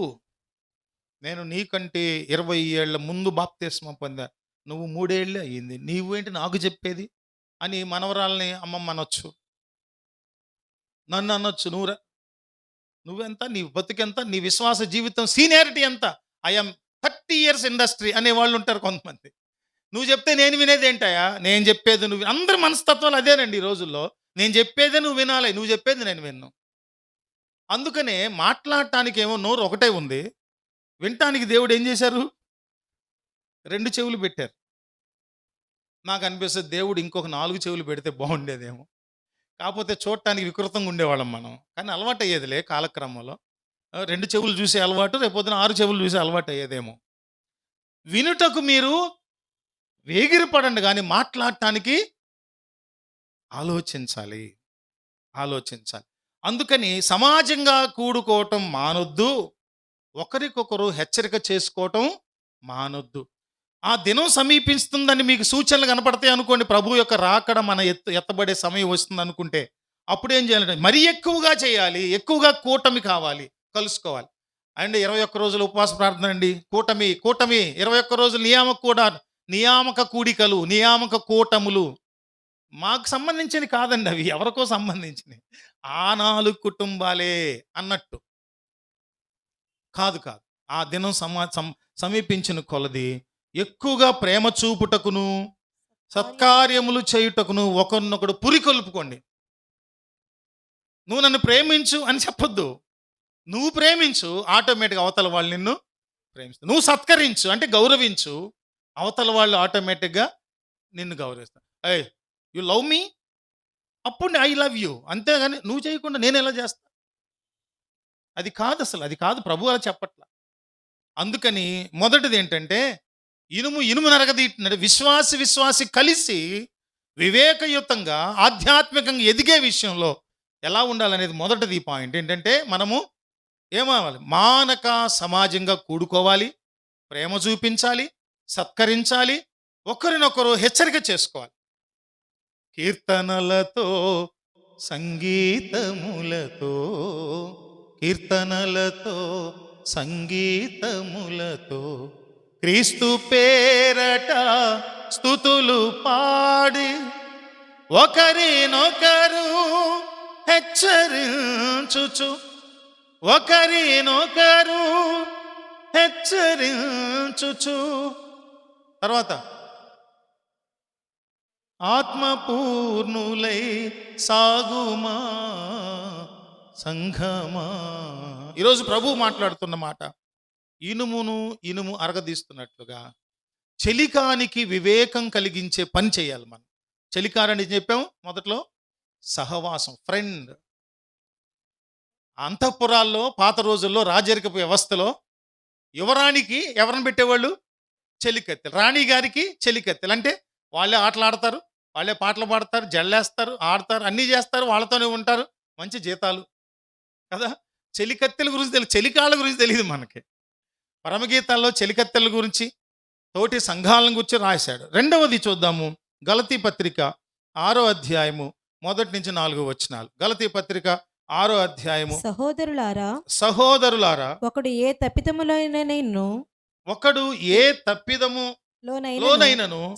నేను నీకంటే 20 ఏళ్ల ముందు బాప్తిస్మం పొందా, నువ్వు 3 ఏళ్ళే అయ్యింది, నీవేంటి నాకు చెప్పేది అని మనవరాల్ని అమ్మమ్మ అనొచ్చు, నన్ను అనొచ్చు. నువ్వెంత, నీ బతుకెంత, నీ విశ్వాస జీవితం సీనియారిటీ ఎంత? ఐఎమ్ 30 years ఇండస్ట్రీ అనే వాళ్ళు ఉంటారు కొంతమంది. నువ్వు చెప్తే నేను వినేది ఏంటయా? నేను చెప్పేది నువ్వు. అందరి మనస్తత్వాలు అదేనండి ఈ రోజుల్లో. నేను చెప్పేదే నువ్వు వినాలి, నువ్వు చెప్పేది నేను విన్ను. అందుకనే మాట్లాడటానికి ఏమో నోరు ఒకటే ఉంది, వినటానికి దేవుడు ఏం చేశారు? 2 చెవులు పెట్టారు. నాకు అనిపిస్తుంది దేవుడు ఇంకొక 4 చెవులు పెడితే బాగుండేదేమో. కాకపోతే చూడటానికి వికృతంగా ఉండేవాళ్ళం మనం. కానీ అలవాటు అయ్యేదిలే కాలక్రమంలో. 2 చెవులు చూసే అలవాటు రేపొద్దున 6 చెవులు చూసే అలవాటు అయ్యేదేమో. వినుటకు మీరు వేగిరపడండి, కానీ మాట్లాడటానికి ఆలోచించాలి. అందుకని సమాజంగా కూడుకోవటం మానొద్దు, ఒకరికొకరు హెచ్చరిక చేసుకోవటం మానొద్దు. ఆ దినం సమీపిస్తుందని మీకు సూచనలు కనపడతాయి అనుకోండి, ప్రభు యొక్క రాకడ మన ఎత్తబడే సమయం వస్తుంది అనుకుంటే, అప్పుడు ఏం చేయాలంటే మరీ ఎక్కువగా చేయాలి, ఎక్కువగా కూటమి కావాలి, కలుసుకోవాలి. అండ్ 21 రోజులు ఉపవాస ప్రార్థన అండి, కూటమి 21 రోజులు నియామక కూడికలు, నియామక కూటములు. మాకు సంబంధించినవి కాదండి అవి, ఎవరికో సంబంధించినవి. ఆ 4 కుటుంబాలే అన్నట్టు కాదు. ఆ దినం సమీపించిన కొలది ఎక్కువగా ప్రేమ చూపుటకును, సత్కార్యములు చేయుటకును ఒకరినొకడు పురికొల్పుకోండి. నువ్వు నన్ను ప్రేమించు అని చెప్పొద్దు. నువ్వు ప్రేమించు, ఆటోమేటిక్గా అవతల వాళ్ళు నిన్ను ప్రేమిస్తారు. నువ్వు సత్కరించు అంటే గౌరవించు, అవతల వాళ్ళు ఆటోమేటిక్గా నిన్ను గౌరవిస్తారు. ఏయ్, యు లవ్ మీ, అప్పుడు ఐ లవ్ యూ. అంతేగాని నువ్వు చేయకుండా నేను ఎలా చేస్తా? అది కాదు, అసలు అది కాదు. ప్రభు అలా చెప్పట్ల. అందుకని మొదటిది ఏంటంటే, ఇనుము ఇనుము నరగదీటినట్టు విశ్వాసి కలిసి వివేకయుతంగా ఆధ్యాత్మికంగా ఎదిగే విషయంలో ఎలా ఉండాలనేది మొదటిది పాయింట్. ఏంటంటే మనము ఏమవ్వాలి? మానక సమాజంగా కూడుకోవాలి, ప్రేమ చూపించాలి, సత్కరించాలి, ఒకరినొకరు హెచ్చరిక చేసుకోవాలి. కీర్తనలతో సంగీతములతో, కీర్తనలతో సంగీతములతో క్రీస్తు పేరట స్తుతులు పాడి ఒకరినొకరు హెచ్చరించుచు, ఒకరినొకరు హెచ్చరించుచు. తర్వాత ఆత్మపూర్ణులై సాగుమా సంఘమా. ఈరోజు ప్రభు మాట్లాడుతున్న మాట, ఇనుమును ఇనుము అరగదీస్తున్నట్లుగా చెలికానికి వివేకం కలిగించే పని చేయాలి మనం. చెలికారని చెప్పాము మొదట్లో, సహవాసం, ఫ్రెండ్. అంతఃపురాల్లో పాత రోజుల్లో రాజరికపు వ్యవస్థలో యువరాణికి ఎవరిని పెట్టేవాళ్ళు? చెలికత్తెలు. రాణి గారికి చెలికత్తెలు. అంటే వాళ్ళే ఆటలు ఆడతారు, వాళ్ళే పాటలు పాడతారు, జల్లేస్తారు, ఆడతారు, అన్నీ చేస్తారు, వాళ్ళతోనే ఉంటారు, మంచి జీతాలు కదా. చెలికత్తెల గురించి తెలియదు, చెలికాళ్ళ గురించి తెలియదు మనకి. పరమగీతాల్లో చెలికత్తెల గురించి, తోటి సంఘాలను గురించి రాశాడు. రెండవది చూద్దాము, గలతీ పత్రిక 6వ అధ్యాయము 1-4 వచనాలు. గలతీ పత్రిక 6వ అధ్యాయము. సహోదరులారా, ఒకడు ఏ తప్పిదములోనైనను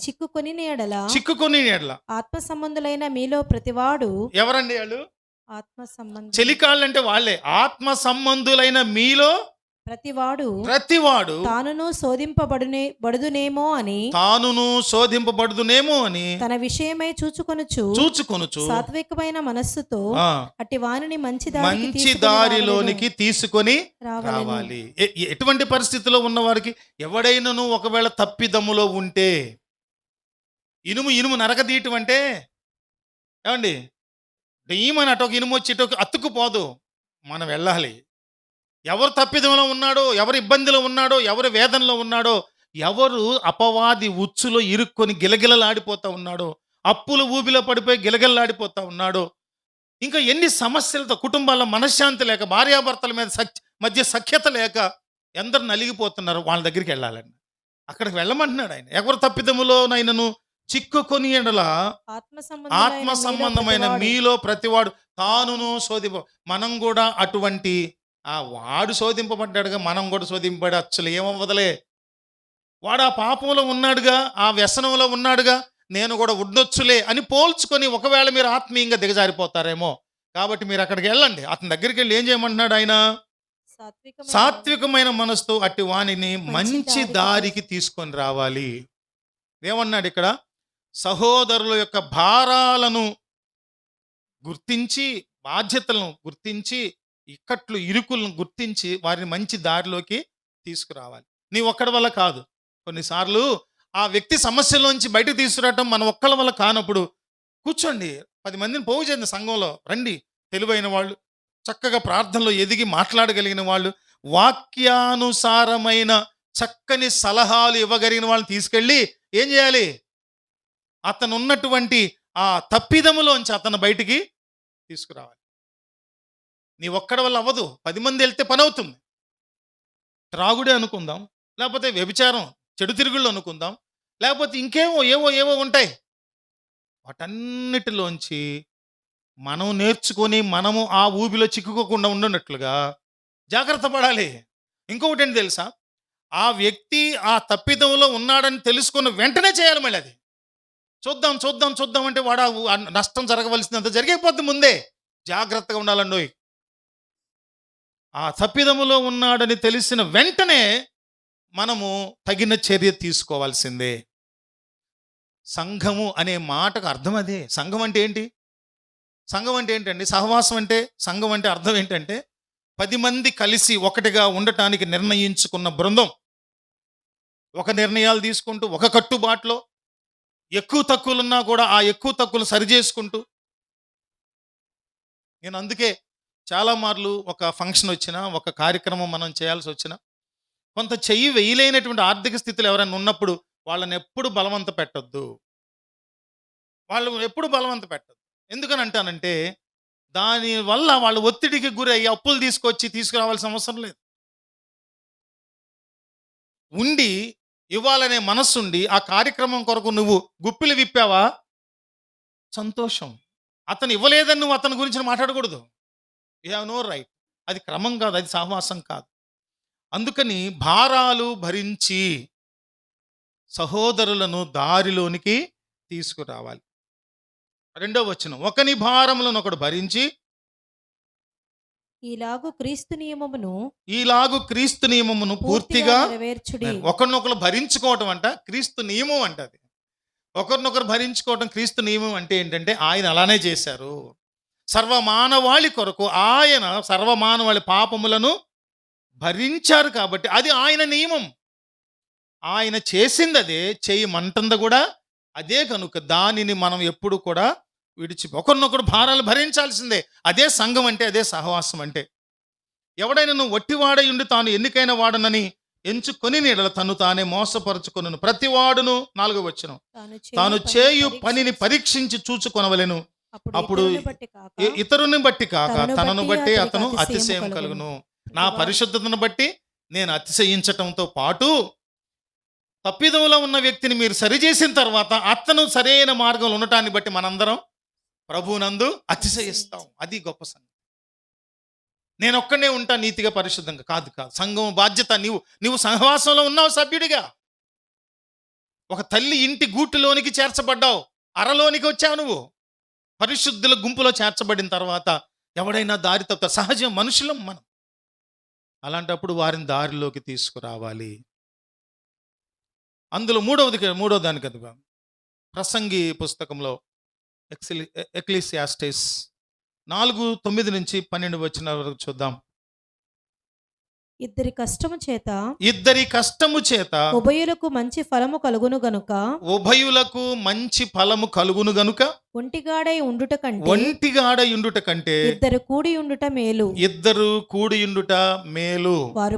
చిక్కుకొని ఎడల ఆత్మ సంబంధులైన మీలో ప్రతివాడు. ఎవరండి వాళ్ళు? ఆత్మ సంబంధ చెలికాళ్ళంటే వాళ్ళే. ఆత్మ సంబంధులైన మీలో ప్రతివాడు తానును శోధింపబడుదునేమో అని తన విషయమై చూచుకొనుచు సాత్వికమైన మనస్సుతో అట్టి వానిని మంచి దారిలోనికి తీసుకొని రావాలి. ఎటువంటి పరిస్థితిలో ఉన్న వారికి, ఎవడైనను ఒకవేళ తప్పిదములో ఉంటే, ఇనుము నరకదీయటం అంటే ఏమండి, డీమని అటొక ఇనుము వచ్చి ఇటొక అతుక్కుపోదు. మనం వెళ్ళాలి. ఎవరు తప్పిదంలో ఉన్నాడో, ఎవరు ఇబ్బందిలో ఉన్నాడో, ఎవరు వేదనలో ఉన్నాడో, ఎవరు అపవాది ఉచ్చులో ఇరుక్కొని గిలగిలలాడిపోతా ఉన్నాడో, అప్పుల ఊబిలో పడిపోయి గిలగిలలాడిపోతా ఉన్నాడో, ఇంకా ఎన్ని సమస్యలతో కుటుంబాల్లో మనశ్శాంతి లేక, భార్యాభర్తల మధ్య సఖ్యత లేక ఎందరు నలిగిపోతున్నారు, వాళ్ళ దగ్గరికి వెళ్ళాలండి. అక్కడికి వెళ్ళమంటున్నాడు ఆయన. ఎవరు తప్పిదములోనైనను చిక్కుకొని ఎడల ఆత్మ సంబంధమైన మీలో ప్రతివాడు తానును శోధింప. మనం కూడా అటువంటి వాడు శోధింపబడ్డాడుగా, మనం కూడా శోధింపబడి అచ్చలు ఏమవ్వదులే. వాడు ఆ పాపంలో ఉన్నాడుగా, ఆ వ్యసనంలో ఉన్నాడుగా, నేను కూడా ఉండొచ్చులే అని పోల్చుకొని ఒకవేళ మీరు ఆత్మీయంగా దిగజారిపోతారేమో. కాబట్టి మీరు అక్కడికి వెళ్ళండి. అతని దగ్గరికి వెళ్ళి ఏం చేయమంటున్నాడు ఆయన? సాత్వికమైన మనసుతో అట్టి వాణిని మంచి దారికి తీసుకొని రావాలి. ఏమన్నాడు ఇక్కడ? సహోదరుల యొక్క భారాలను గుర్తించి, బాధ్యతలను గుర్తించి, ఇక్కట్లు ఇరుకులను గుర్తించి వారిని మంచి దారిలోకి తీసుకురావాలి. నీ ఒక్కడి వల్ల కాదు. కొన్నిసార్లు ఆ వ్యక్తి సమస్యలోంచి బయటకు తీసుకురావటం మన ఒక్కళ్ళ వల్ల కానప్పుడు కూర్చోండి, 10 మందిని పోగు చేయండి. సంఘంలో రండి, తెలివైన వాళ్ళు, చక్కగా ప్రార్థనలో ఎదిగి మాట్లాడగలిగిన వాళ్ళు, వాక్యానుసారమైన చక్కని సలహాలు ఇవ్వగలిగిన వాళ్ళని తీసుకెళ్ళి ఏం చేయాలి? అతను ఉన్నటువంటి ఆ తప్పిదములోంచి అతను బయటికి తీసుకురావాలి. నీ ఒక్కడి వల్ల అవ్వదు. 10 మంది వెళ్తే పని అవుతుంది. త్రాగుడే అనుకుందాం, లేకపోతే వ్యభిచారం, చెడు తిరుగుళ్ళు అనుకుందాం, లేకపోతే ఇంకేమో ఏవో ఉంటాయి. వాటన్నిటిలోంచి మనం నేర్చుకొని మనము ఆ ఊబిలో చిక్కుకోకుండా ఉండనట్లుగా జాగ్రత్త పడాలి. ఇంకొకటి ఏంటి తెలుసా? ఆ వ్యక్తి ఆ తప్పిదంలో ఉన్నాడని తెలుసుకున్న వెంటనే చేయాలి. మళ్ళీ అది చూద్దాం అంటే వాడు నష్టం జరగవలసినంత జరిగిపోద్ది ముందే. జాగ్రత్తగా ఉండాలండోయ్. ఆ తప్పిదములో ఉన్నాడని తెలిసిన వెంటనే మనము తగిన చర్య తీసుకోవాల్సిందే. సంఘము అనే మాటకు అర్థం అదే. సంఘం అంటే ఏంటి? సంఘం అంటే ఏంటండి? సహవాసం అంటే, సంఘం అంటే అర్థం ఏంటంటే 10 మంది కలిసి ఒకటిగా ఉండటానికి నిర్ణయించుకున్న బృందం. ఒక నిర్ణయాలు తీసుకుంటూ, ఒక కట్టుబాటులో ఎక్కువ తక్కువలున్నా కూడా ఆ ఎక్కువ తక్కువలు సరిచేసుకుంటూ. నేను అందుకే చాలా మార్లు ఒక ఫంక్షన్ వచ్చినా, ఒక కార్యక్రమం మనం చేయాల్సి వచ్చినా, కొంత చెయ్యి వేయలేనటువంటి ఆర్థిక స్థితిలో ఎవరైనా ఉన్నప్పుడు వాళ్ళని ఎప్పుడు బలవంత పెట్టొద్దు. వాళ్ళు ఎప్పుడు బలవంత పెట్టొద్దు. ఎందుకని అంటానంటే, దానివల్ల వాళ్ళు ఒత్తిడికి గురయ్యి అప్పులు తీసుకురావాల్సిన అవసరం లేదు. ఉండి ఇవ్వాలనే మనస్సుండి ఆ కార్యక్రమం కొరకు నువ్వు గుప్పిలు విప్పావా, సంతోషం. అతను ఇవ్వలేదని నువ్వు అతని గురించి మాట్లాడకూడదు. You have no right. అది క్రమం కాదు, అది సహవాసం కాదు. అందుకని భారాలు భరించి సహోదరులను దారిలోనికి తీసుకురావాలి. 2వ వచనం, ఒకని భారములను ఒకడు భరించి ఈలాగు క్రీస్తు నియమమును పూర్తిగా నెరవేర్చుడి. ఒకరినొకరు భరించుకోవటం అంట క్రీస్తు నియమం అంట. అది ఒకరినొకరు భరించుకోవటం క్రీస్తు నియమం అంటే ఏంటంటే, ఆయన అలానే చేశారు. సర్వమానవాళి కొరకు ఆయన సర్వమానవాళి పాపములను భరించారు కాబట్టి అది ఆయన నియమం. ఆయన చేసింది అదే, చేయమంటుంది కూడా అదే. కనుక దానిని మనం ఎప్పుడు కూడా ఒకరినొకరు భారాలు భరించాల్సిందే. అదే సంఘం అంటే, అదే సహవాసం అంటే. ఎవడైనా నువ్వు వట్టివాడై ఉండి తాను ఎన్నికైన వాడనని ఎంచుకొని నీడల తను తానే మోసపరుచుకొనును. ప్రతివాడును 4వ వచనం, తాను చేయు పనిని పరీక్షించి చూచుకొనవలెను. అప్పుడు ఇతరుని బట్టి కాక తనను బట్టి అతను అతిశయం కలుగును. నా పరిశుద్ధతను బట్టి నేను అతిశయించటంతో పాటు తప్పిదములో ఉన్న వ్యక్తిని మీరు సరిచేసిన తర్వాత అతను సరైన మార్గంలో ఉండటాన్ని బట్టి మనందరం ప్రభువునందు అతిశయిస్తాం. అది గొప్ప సంగతి. నేను ఒక్కనే ఉంటా నీతిగా పరిశుద్ధంగా కాదు. సంఘం బాధ్యత. నీవు సహవాసంలో ఉన్నావు సభ్యుడిగా. ఒక తల్లి ఇంటి గూటులోనికి చేర్చబడ్డావు, అరలోనికి వచ్చావు. నువ్వు పరిశుద్ధుల గుంపులో చేర్చబడిన తర్వాత ఎవడైనా దారి తప్ప సహజం, మనుషులం మనం. అలాంటప్పుడు వారిని దారిలోకి తీసుకురావాలి. అందులో మూడవ దానికి అది ప్రసంగి పుస్తకంలో ఎక్లీసియాస్టిస్ 4:9-12 వచనాల వరకు చూద్దాం. ఇద్దరి కష్టము చేత ఉభయులకు మంచి ఫలము కలుగును గనుక ఒంటిగాడై ఉండుట కంటే ఇద్దరు కూడి ఉండుట మేలు. వారు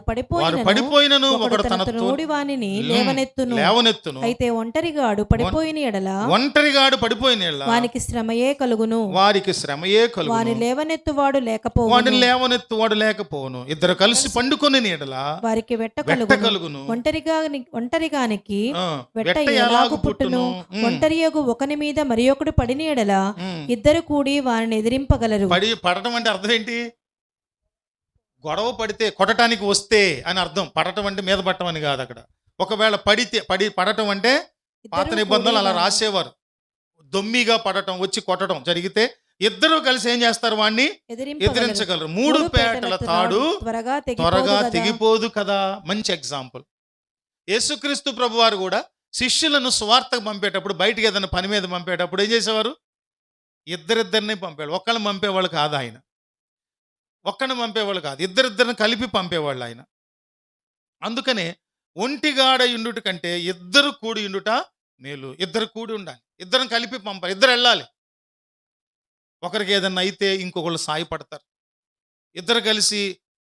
పడిపోయినను ఒకడు తన తోడి వానిని లేవనెత్తును. అయితే ఒంటరిగాడు పడిపోయిన ఎడల వానికి శ్రమయే కలుగును. వాని లేవనెత్తువాడు లేకపోవును. ఇద్దరు కలిసి పండుకొని నీడల వారికి వెట్ట కలుగును. ఒంటరిగానికి వెట్ట ఎలాగు పుట్టును. ఒంటరియగు ఒకని మీద మరి ఒకడు పడిన ఎడల ఇద్దరు కూడి వారిని ఎదిరింపగలరు. పడటం అంటే అర్థం ఏంటి? గొడవ పడితే కొట్టడానికి వస్తే అని అర్థం. పడటం అంటే మీద పడటం అని కాదు. అక్కడ ఒకవేళ పడటం అంటే పాత నిబంధనలు అలా రాసేవారు. దొమ్మిగా పడటం, వచ్చి కొట్టడం జరిగితే ఇద్దరు కలిసి ఏం చేస్తారు? వాడిని ఎదిరించగలరు. 3 పేటల తాడు త్వరగా తెగిపోదు కదా. మంచి ఎగ్జాంపుల్. యేసుక్రీస్తు ప్రభువారు కూడా శిష్యులను సువార్తకు పంపేటప్పుడు, బయటికి ఏదైనా పని మీద పంపేటప్పుడు ఏం చేసేవారు? ఇద్దరిద్దరిని పంపేవాళ్ళు. ఒక్కళ్ళని పంపేవాళ్ళు కాదు ఆయన. ఇద్దరిద్దరిని కలిపి పంపేవాళ్ళు ఆయన. అందుకనే ఒంటిగాడ ఉండుట కంటే ఇద్దరు కూడి ఉండుట మేలు. ఇద్దరు కూడి ఉండాలి, ఇద్దరిని కలిపి పంపాలి, ఇద్దరు వెళ్ళాలి. ఒకరికి ఏదన్నా అయితే ఇంకొకళ్ళు సాయపడతారు. ఇద్దరు కలిసి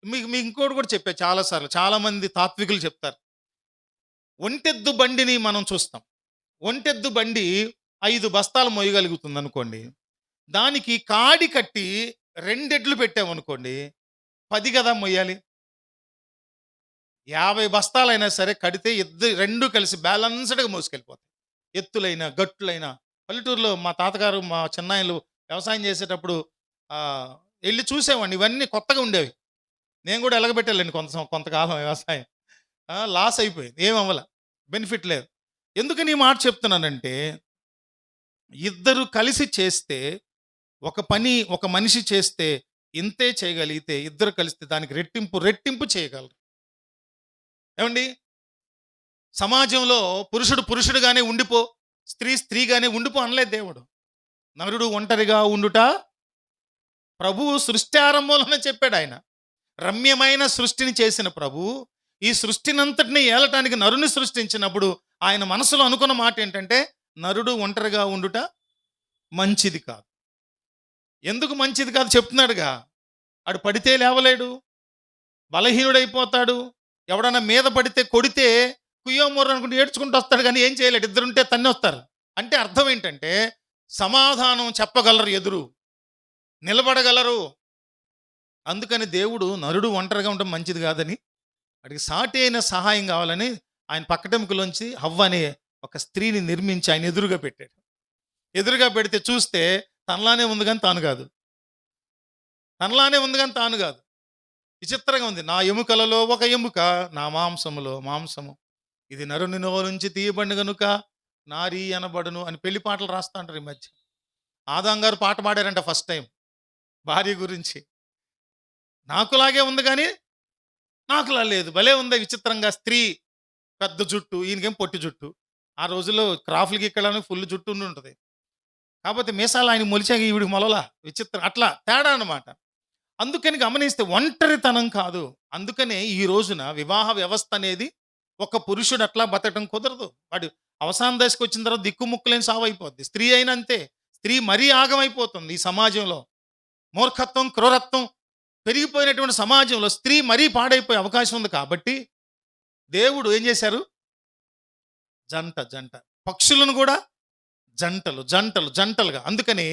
మీకు ఇంకోటి కూడా చెప్పా చాలాసార్లు. చాలామంది తాత్వికులు చెప్తారు, ఒంటెద్దు బండిని మనం చూస్తాం. ఒంటెద్దు బండి 5 బస్తాలు మోయగలుగుతుంది అనుకోండి. దానికి కాడి కట్టి 2 ఎడ్లు పెట్టామనుకోండి, 10 కదా మొయ్యాలి. 50 బస్తాలైనా సరే కడితే రెండు కలిసి బ్యాలెన్స్డ్గా మోసుకెళ్ళిపోతాయి. ఎత్తులైనా గట్టులైనా. పల్లెటూరులో మా తాతగారు, మా చిన్నాయలు వ్యవసాయం చేసేటప్పుడు వెళ్ళి చూసేవాడిని. ఇవన్నీ కొత్తగా ఉండేవి. నేను కూడా ఎలగబెట్టాలండి కొంతకాలం వ్యవసాయం. లాస్ అయిపోయింది, ఏమవ్వాల, బెనిఫిట్ లేదు. ఎందుకని ఈ మాట చెప్తున్నానంటే, ఇద్దరు కలిసి చేస్తే, ఒక మనిషి చేస్తే ఇంతే చేయగలిగితే, ఇద్దరు కలిస్తే దానికి రెట్టింపు చేయగలరు. ఏమండి, సమాజంలో పురుషుడు పురుషుడుగానే ఉండిపో, స్త్రీ స్త్రీగానే ఉండిపో అనలేదు దేవుడు. నరుడు ఒంటరిగా ఉండుట ప్రభువు సృష్టి ఆరంభంలోనే చెప్పాడు ఆయన. రమ్యమైన సృష్టిని చేసిన ప్రభువు ఈ సృష్టినంతటిని ఏలటానికి నరుని సృష్టించినప్పుడు ఆయన మనసులో అనుకున్న మాట ఏంటంటే, నరుడు ఒంటరిగా ఉండుట మంచిది కాదు. ఎందుకు మంచిది కాదు చెప్తున్నాడుగా. ఆడు పడితే లేవలేడు, బలహీనుడైపోతాడు, ఎవడన్నా మీద పడితే కొడితే కుయ్యో మొర్ర అనుకుంటే ఏడ్చుకుంటూ వస్తాడు, కానీ ఏం చేయలేడు. ఇద్దరుంటే తన్ని వస్తారు. అంటే అర్థం ఏంటంటే, సమాధానం చెప్పగలరు, ఎదురు నిలబడగలరు. అందుకని దేవుడు నరుడు ఒంటరిగా ఉండడం మంచిది కాదని, వాడికి సాటి అయిన సహాయం కావాలని ఆయన పక్కటెముకలోంచి హవ్వ అనే ఒక స్త్రీని నిర్మించి ఆయన ఎదురుగా పెట్టాడు. ఎదురుగా పెడితే చూస్తే తనలానే ఉంది కానీ తాను కాదు, తనలానే ఉంది కానీ తాను కాదు. విచిత్రంగా ఉంది. నా ఎముకలలో ఒక ఎముక, నా మాంసములో మాంసము, ఇది నరుని నో నుంచి తీయబడి గనుక నారీ అనబడును అని పెళ్లి పాటలు రాస్తా అంటారు ఈ మధ్య. ఆదాం గారు పాట పాడారంట ఫస్ట్ టైం భార్య గురించి. నాకులాగే ఉంది కానీ నాకులా లేదు, భలే ఉంది విచిత్రంగా. స్త్రీ పెద్ద జుట్టు, ఈయనకేం పొట్టి జుట్టు. ఆ రోజుల్లో క్రాఫ్లకి ఇక్కడ ఫుల్ జుట్టు ఉండి ఉంటుంది. కాకపోతే మీసాలు ఆయన మొలిచాక ఈవిడికి మొలలా, విచిత్రం, అట్లా తేడా అన్నమాట. అందుకని గమనిస్తే ఒంటరితనం కాదు. అందుకనే ఈ రోజున వివాహ వ్యవస్థ అనేది ఒక పురుషుడు అట్లా బతకడం కుదరదు. వాడు అవసాన దశకు వచ్చిన తర్వాత దిక్కుముక్కులేని సావు అయిపోద్ది. స్త్రీ అయినా అంతే. స్త్రీ మరీ ఆగమైపోతుంది ఈ సమాజంలో. మూర్ఖత్వం, క్రూరత్వం పెరిగిపోయినటువంటి సమాజంలో స్త్రీ మరీ పాడైపోయే అవకాశం ఉంది. కాబట్టి దేవుడు ఏం చేశారు, జంట జంట, పక్షులను కూడా జంటలు జంటలు జంటలుగా. అందుకని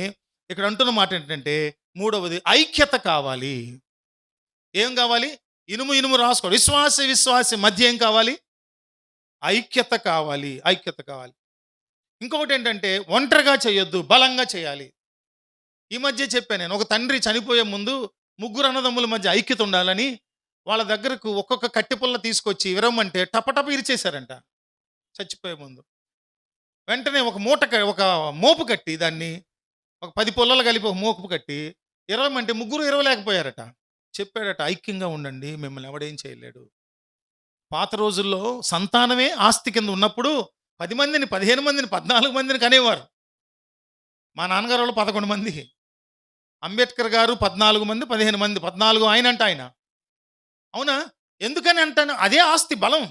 ఇక్కడ అంటున్న మాట ఏంటంటే, మూడవది ఐక్యత కావాలి. ఏం కావాలి? ఇనుము ఇనుము రాసుకోవాలి. విశ్వాసి మధ్య ఏం కావాలి? ఐక్యత కావాలి, ఐక్యత కావాలి. ఇంకొకటి ఏంటంటే, ఒంటరిగా చేయొద్దు, బలంగా చేయాలి. ఈ మధ్య చెప్పాను నేను, ఒక తండ్రి చనిపోయే ముందు ముగ్గురు అన్నదమ్ముల మధ్య ఐక్యత ఉండాలని వాళ్ళ దగ్గరకు ఒక్కొక్క కట్టెపుల్ల తీసుకొచ్చి విరవమంటే టపటప ఇరిచేశారంట చచ్చిపోయే ముందు. వెంటనే ఒక ఒక మోపు కట్టి, దాన్ని ఒక 10 పుల్లలు కలిపి ఒక మోపు కట్టి ఇరవమంటే ముగ్గురు ఇరవలేకపోయారట. చెప్పాడట, ఐక్యంగా ఉండండి, మిమ్మల్ని ఎవడేం చేయలేడు. పాత రోజుల్లో సంతానమే ఆస్తి కింద ఉన్నప్పుడు 10 మందిని, 15 మందిని, 14 మందిని కనేవారు. మా నాన్నగారు వాళ్ళు 11 మంది, అంబేద్కర్ గారు 14 మంది, 15 మంది, 14 ఆయన అంట ఆయన. అవునా? ఎందుకని అంటాను, అదే ఆస్తి బలం.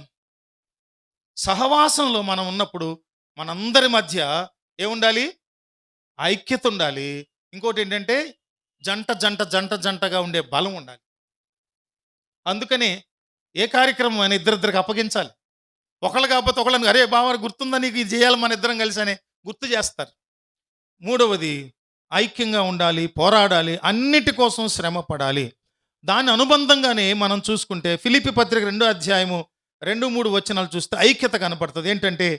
సహవాసంలో మనం ఉన్నప్పుడు మనందరి మధ్య ఏముండాలి? ఐక్యత ఉండాలి. ఇంకోటి ఏంటంటే, జంట జంట జంట జంటగా ఉండే బలం ఉండాలి. అందుకని ఏ కార్యక్రమం అని ఇద్దరిద్దరికి అప్పగించాలి. ఒకళ్ళు కాకపోతే ఒకళ్ళని, అరే బావ గుర్తుందా నీకు, ఇది చేయాలి మన ఇద్దరం కలిసి అని గుర్తు చేస్తారు. మూడవది ఐక్యంగా ఉండాలి, పోరాడాలి, అన్నిటి కోసం శ్రమ పడాలి. దాని అనుబంధంగానే మనం చూసుకుంటే ఫిలిప్పీ పత్రిక 2వ అధ్యాయము 2-3 వచనాలు చూస్తే ఐక్యత కనపడుతుంది. ఏంటంటే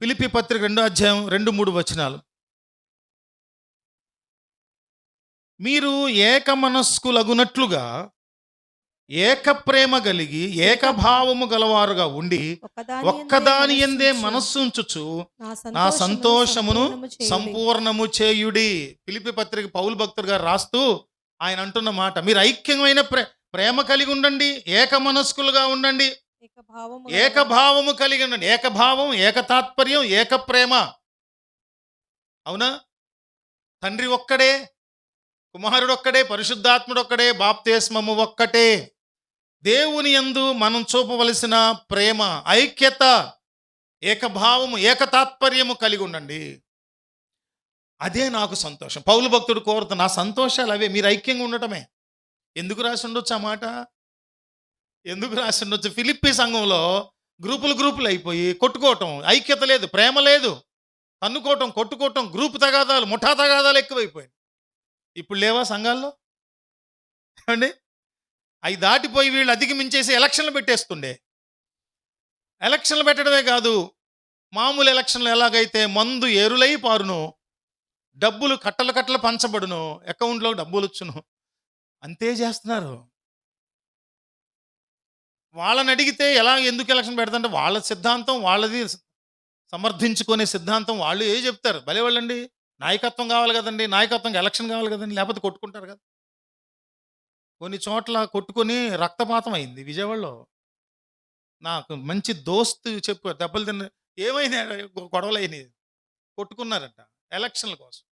ఫిలిప్పీ పత్రిక 2వ అధ్యాయం 2-3 వచనాలు, మీరు ఏక మనస్కులగునట్లుగా ఏక ప్రేమ కలిగి ఏకభావము గలవారుగా ఉండి ఒక్కదాని యందే మనస్సు ఉంచుచు నా సంతోషమును సంపూర్ణము చేయుడి. ఫిలిప్పీ పత్రిక పౌలు భక్తుడు గారు రాస్తూ ఆయన అంటున్న మాట, మీరు ఐక్యమైన ప్రేమ కలిగి ఉండండి, ఏక మనస్కులుగా ఉండండి, ఏకభావము కలిగి ఉండండి. ఏకభావం, ఏక తాత్పర్యం, ఏక ప్రేమ. అవునా? తండ్రి ఒక్కడే, కుమారుడు ఒక్కడే, పరిశుద్ధాత్ముడు ఒక్కడే, బాప్తిస్మము ఒక్కటే. దేవుని యందు మనం చూపవలసిన ప్రేమ, ఐక్యత, ఏకభావము, ఏకతాత్పర్యము కలిగి ఉండండి. అదే నాకు సంతోషం. పౌలు భక్తుడు కోరుతున్న నా సంతోషాలు అవే, మీరు ఐక్యంగా ఉండటమే. ఎందుకు రాసి ఉండొచ్చు ఆ మాట? ఎందుకు రాసి ఉండొచ్చు? ఫిలిప్పీ సంఘంలో గ్రూపులు అయిపోయి కొట్టుకోవటం, ఐక్యత లేదు, ప్రేమ లేదు, తన్నుకోవటం, కొట్టుకోవటం, గ్రూప్ తగాదాలు, ముఠా తగాదాలు ఎక్కువైపోయాయి. ఇప్పుడు లేవా సంఘాల్లో? అండి, అవి దాటిపోయి వీళ్ళు అధిగమించేసి ఎలక్షన్లు పెట్టేస్తుండే. ఎలక్షన్లు పెట్టడమే కాదు, మామూలు ఎలక్షన్లు ఎలాగైతే మందు ఏరులై పారును, డబ్బులు కట్టలు పంచబడును, అకౌంట్లో డబ్బులు వచ్చును, అంతే చేస్తున్నారు. వాళ్ళని అడిగితే ఎందుకు ఎలక్షన్ పెడతారంటే వాళ్ళ సిద్ధాంతం వాళ్ళది, సమర్థించుకునే సిద్ధాంతం వాళ్ళు చెప్తారు. భలే వాళ్ళండి. నాయకత్వం కావాలి కదండి, నాయకత్వంకి ఎలక్షన్ కావాలి కదండి, లేకపోతే కొట్టుకుంటారు కదా. కొన్ని చోట్ల కొట్టుకొని రక్తపాతం అయింది విజయవాడలో. నాకు మంచి దోస్తు చెప్పు, దెబ్బలు తిన్న, ఏమైనా గొడవలు అయినాయి, కొట్టుకున్నారంట ఎలక్షన్ల కోసం.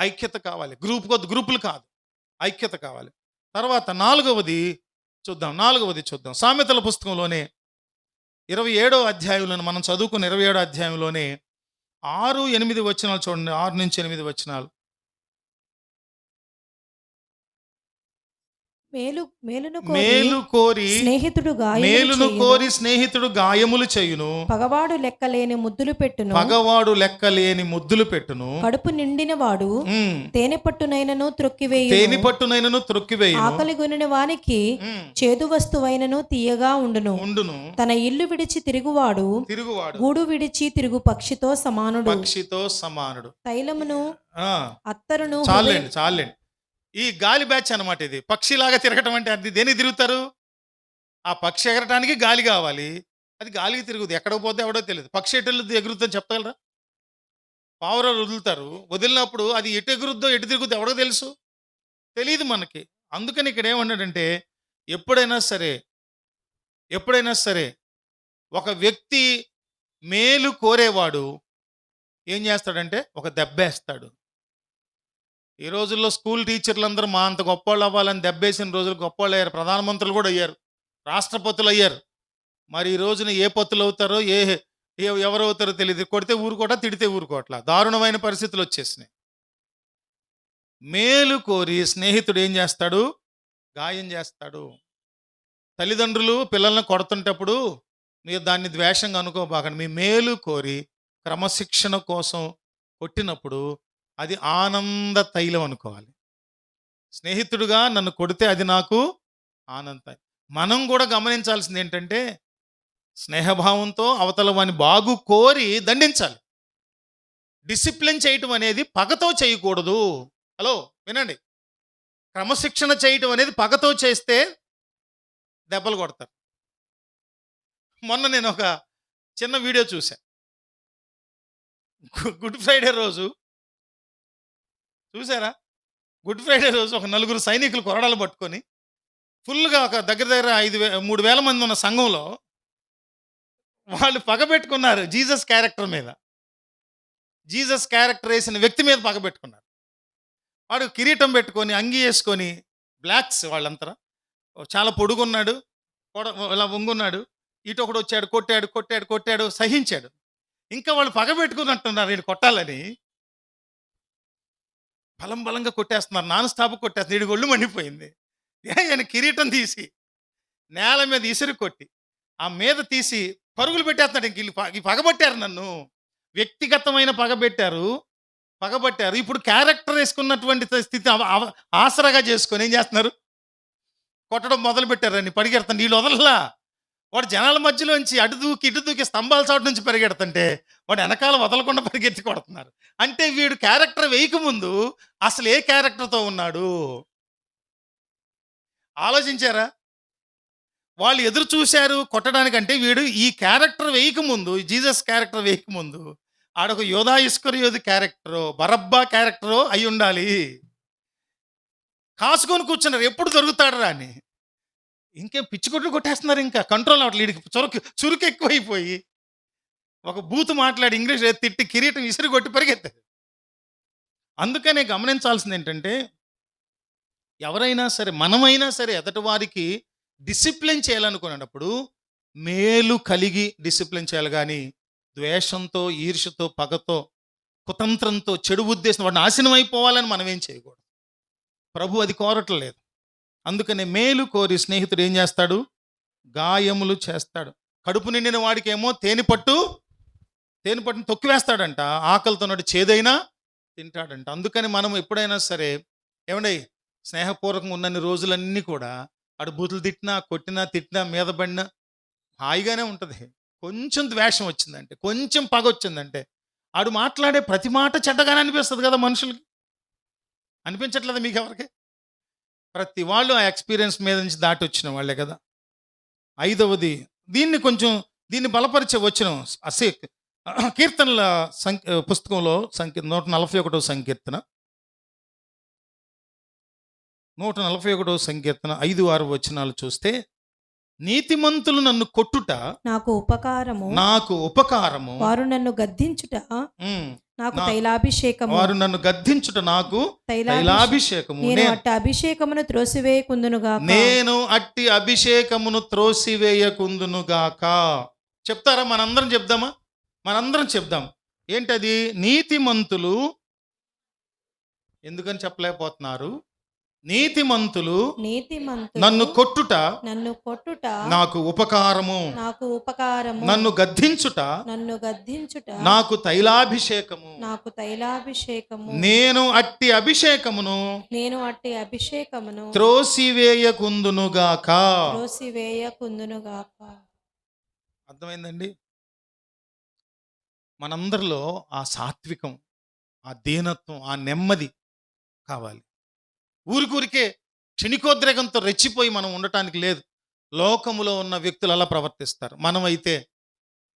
ఐక్యత కావాలి. గ్రూపులు కాదు, ఐక్యత కావాలి. తర్వాత నాలుగవది చూద్దాం. సామెతల పుస్తకంలోనే 27వ అధ్యాయంలో మనం చదువుకున్న 27వ అధ్యాయంలోనే 6-8 వచనాలు చూడండి. 6-8 వచనాలు. మేలు కోరి స్నేహితుడు గాయములు చేయును. పగవాడు లెక్కలేని ముద్దులు పెట్టును. కడుపు నిండిన వాడు తేనె పట్టునైనను త్రొక్కివేయును. ఆకలి గొనిన వానికి చేదు వస్తువైనను తీయగా ఉండును. తన ఇల్లు విడిచి తిరుగువాడు గూడు విడిచి తిరుగు పక్షితో సమానుడు. తైలమును అత్తరును చాలండి. ఈ గాలి బ్యాచ్ అన్నమాట. ఇది పక్షిలాగా తిరగటం అంటే అది దేనికి తిరుగుతారు? ఆ పక్షి ఎగరటానికి గాలి కావాలి. అది గాలికి తిరుగుతుంది. ఎక్కడికి పోతే ఎవడో తెలియదు. పక్షి ఎటు ఎగురుతుందని చెప్పగలరా? పావురాలు వదులుతారు. వదిలినప్పుడు అది ఎటు ఎగురుద్దో ఎటు తిరుగుద్దో ఎవడో తెలుసు? తెలియదు మనకి. అందుకని ఇక్కడ ఏమన్నాడంటే, ఎప్పుడైనా సరే ఒక వ్యక్తి మేలు కోరేవాడు ఏం చేస్తాడంటే ఒక దెబ్బేస్తాడు. ఈ రోజుల్లో స్కూల్ టీచర్లందరూ మా అంత గొప్పవాళ్ళు అవ్వాలని దెబ్బేసిన రోజులు గొప్పవాళ్ళు అయ్యారు. ప్రధానమంత్రులు కూడా అయ్యారు, రాష్ట్రపతులు అయ్యారు. మరి ఈ రోజున ఏ పత్తులు అవుతారో ఎవరు అవుతారో తెలియదు. కొడితే ఊరుకోట, తిడితే ఊరుకోవట్లా, దారుణమైన పరిస్థితులు వచ్చేసినాయి. మేలు కోరి స్నేహితుడు ఏం చేస్తాడు? గాయం చేస్తాడు. తల్లిదండ్రులు పిల్లల్ని కొడుతుంటప్పుడు మీరు దాన్ని ద్వేషంగా అనుకోబాకండి. మీ మేలు కోరి క్రమశిక్షణ కోసం కొట్టినప్పుడు అది ఆనంద తైలం అనుకోవాలి. స్నేహితుడుగా నన్ను కొడితే అది నాకు ఆనంద. మనం కూడా గమనించాల్సింది ఏంటంటే, స్నేహభావంతో అవతల వాని బాగు కోరి దండించాలి. డిసిప్లిన్ చేయటం అనేది పగతో చేయకూడదు. హలో వినండి, క్రమశిక్షణ చేయటం అనేది పగతో చేస్తే దెబ్బలు కొడతారు. మొన్న నేను ఒక చిన్న వీడియో చూశాను. గుడ్ ఫ్రైడే రోజు చూసారా? గుడ్ ఫ్రైడే రోజు ఒక 4 సైనికులు కొరడాలు పట్టుకొని ఫుల్గా ఒక దగ్గర 3,000 మంది ఉన్న సంఘంలో వాళ్ళు పగబెట్టుకున్నారు జీసస్ క్యారెక్టర్ మీద. జీసస్ క్యారెక్టర్ వేసిన వ్యక్తి మీద పగబెట్టుకున్నారు. వాడు కిరీటం పెట్టుకొని అంగి వేసుకొని, బ్లాక్స్ వాళ్ళంతా, చాలా పొడుగున్నాడు, ఇలా వంగున్నాడు. ఇటు ఒకడు వచ్చాడు, కొట్టాడు, సహించాడు. ఇంకా వాళ్ళు పగబెట్టుకున్నట్టున్నారు వీడు కొట్టాలని. బలంగా కొట్టేస్తున్నారు, నాన్ స్టాప్ కొట్టేస్తున్నారు. వీడికి ఒళ్ళు మండిపోయింది. ఆయన కిరీటం తీసి నేల మీద ఇసురు కొట్టి ఆ మీద తీసి పరుగులు పెట్టేస్తున్నాడు. ఇంక పగబట్టారు, నన్ను వ్యక్తిగతమైన పగబట్టారు. ఇప్పుడు క్యారెక్టర్ వేసుకున్నటువంటి స్థితి ఆసరాగా చేసుకొని ఏం చేస్తున్నారు? కొట్టడం మొదలు పెట్టారని పరిగెడతాను. వీళ్ళు వదలలా. వాడు జనాల మధ్యలోంచి ఇటు దూకి స్తంభాల చోటు నుంచి పరిగెడుతుంటే వాడు వెనకాల వదలకుండా పరిగెత్తి కొడుతున్నారు. అంటే వీడు క్యారెక్టర్ వేయకముందు అసలు ఏ క్యారెక్టర్తో ఉన్నాడు ఆలోచించారా? వాళ్ళు ఎదురు చూశారు కొట్టడానికంటే వీడు ఈ క్యారెక్టర్ వేయకముందు, జీసస్ క్యారెక్టర్ వేయకముందు ఆడొక యోధా ఇస్కరియోతు క్యారెక్టరో బరబ్బా క్యారెక్టరో అయి ఉండాలి. కాసుకొని కూర్చున్నారు, ఎప్పుడు దొరుకుతాడరా అని. ఇంకేం పిచ్చికొట్లు కొట్టేస్తున్నారు. ఇంకా కంట్రోల్ అవ్వట్లేదు. వీడికి చురుకు ఎక్కువైపోయి ఒక బూతు మాట్లాడి ఇంగ్లీష్ తిట్టి కిరీటం ఇసిరి కొట్టి పరిగెత్తారు. అందుకనే గమనించాల్సింది ఏంటంటే, ఎవరైనా సరే, మనమైనా సరే, ఎదటి వారికి డిసిప్లిన్ చేయాలనుకున్నప్పుడు మేలు కలిగి డిసిప్లిన్ చేయాలి. కానీ ద్వేషంతో, ఈర్ష్యతో, పగతో, కుతంత్రంతో, చెడు ఉద్దేశం వాడు నాశనం అయిపోవాలని మనం ఏం చేయకూడదు. ప్రభు అది కోరట్లేదు. అందుకనే మేలు కోరి స్నేహితుడు ఏం చేస్తాడు? గాయములు చేస్తాడు. కడుపు నిండిన వాడికేమో తేనె పట్టును తొక్కివేస్తాడంట. ఆకలితో నాడు చేదైనా తింటాడంట. అందుకని మనం ఎప్పుడైనా సరే ఏమండి, స్నేహపూర్వకంగా ఉన్నన్ని రోజులన్నీ కూడా ఆడు బూతులు తిట్టినా మీద పడినా హాయిగానే ఉంటుంది. కొంచెం ద్వేషం వచ్చిందంటే, కొంచెం పగ వచ్చిందంటే ఆడు మాట్లాడే ప్రతి మాట చెడ్డగానే అనిపిస్తుంది కదా మనుషులకి. అనిపించట్లేదు మీకు ఎవరికి? ప్రతి వాళ్ళు ఆ ఎక్స్పీరియన్స్ మీద నుంచి దాటి వచ్చిన వాళ్ళే కదా. 5వది, దీన్ని బలపరిచే వచనం కీర్తనల పుస్తకంలో 141వ సంకీర్తన 141వ సంకీర్తన 5-6 వచనాలు చూస్తే, నీతిమంతులు నన్ను కొట్టుట నాకు ఉపకారము, వారు నన్ను గద్దించుట నాకు తైలాభిషేకము. వారు నన్ను గద్దించుట నాకు తైలాభిషేకము. నేను అట్టి అభిషేకమును త్రోసివేయకుందునుగాక. నేను అట్టి అభిషేకమును త్రోసివేయకుందునుగాక. చెప్తారా? మనందరం చెప్దామా? మనందరం చెప్దాం. ఏంటది? నీతిమంతులు ఎందుకని చెప్పలేకపోతున్నారు? నీతిమంతులు నన్ను కొట్టుట నాకు ఉపకారము, నన్ను గద్దించుట నాకు తైలాభిషేకము. నేను అట్టి అభిషేకమును త్రోసివేయకుందునుగాక. అర్థమైందండి? మనందరిలో ఆ సాత్వికం, ఆ దీనత్వం, ఆ నెమ్మది కావాలి. ఊరికూరికే క్షణికోద్రేకంతో రెచ్చిపోయి మనం ఉండటానికి లేదు. లోకములో ఉన్న వ్యక్తులు అలా ప్రవర్తిస్తారు. మనమైతే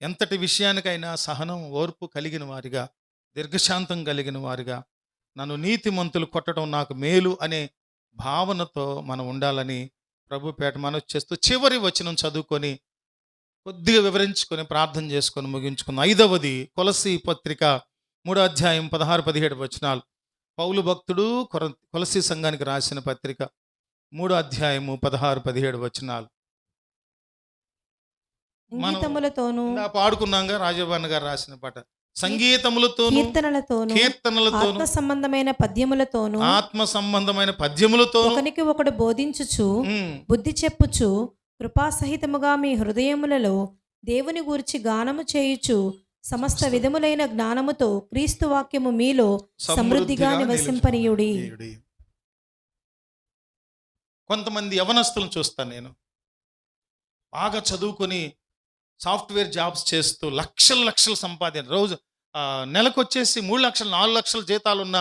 ఎంతటి విషయానికైనా సహనం, ఓర్పు కలిగిన వారిగా, దీర్ఘశాంతం కలిగిన వారిగా, నన్ను నీతిమంతులు కొట్టడం నాకు మేలు అనే భావనతో మనం ఉండాలని ప్రభు పేట మనవి చేస్తూ చివరి వచనం చదువుకొని కొద్దిగా వివరించుకొని ప్రార్థన చేసుకొని ముగించుకుందాం. 5వది కొలసీ పత్రిక 3వ అధ్యాయం 16-17 వచనాలు. పౌలు భక్తుడు కొలసీ సంఘానికి రాసిన పత్రిక 3వ అధ్యాయము 16-17 వచనాలు. పాడుకున్నాగా రాజభవన్ గారు రాసిన పాట. సంగీతములతోను కీర్తనలతోను ఆత్మ సంబంధమైన పద్యములతోను ఒకనికి ఒకడు బోధించుచు బుద్ధి చెప్పుచు కృపాసహితముగా మీ హృదయములలో దేవుని గూర్చి గానము చేయుచు సమస్త విధములైన జ్ఞానముతో క్రీస్తు వాక్యము మీలో సమృద్ధిగా నివసింపనీయుడి. కొంతమంది యవనస్తులను చూస్తాను నేను, బాగా చదువుకొని సాఫ్ట్వేర్ జాబ్స్ చేస్తూ లక్షలు సంపాదించారు. రోజు నెలకు వచ్చేసి 3 లక్షలు 4 లక్షల జీతాలు ఉన్న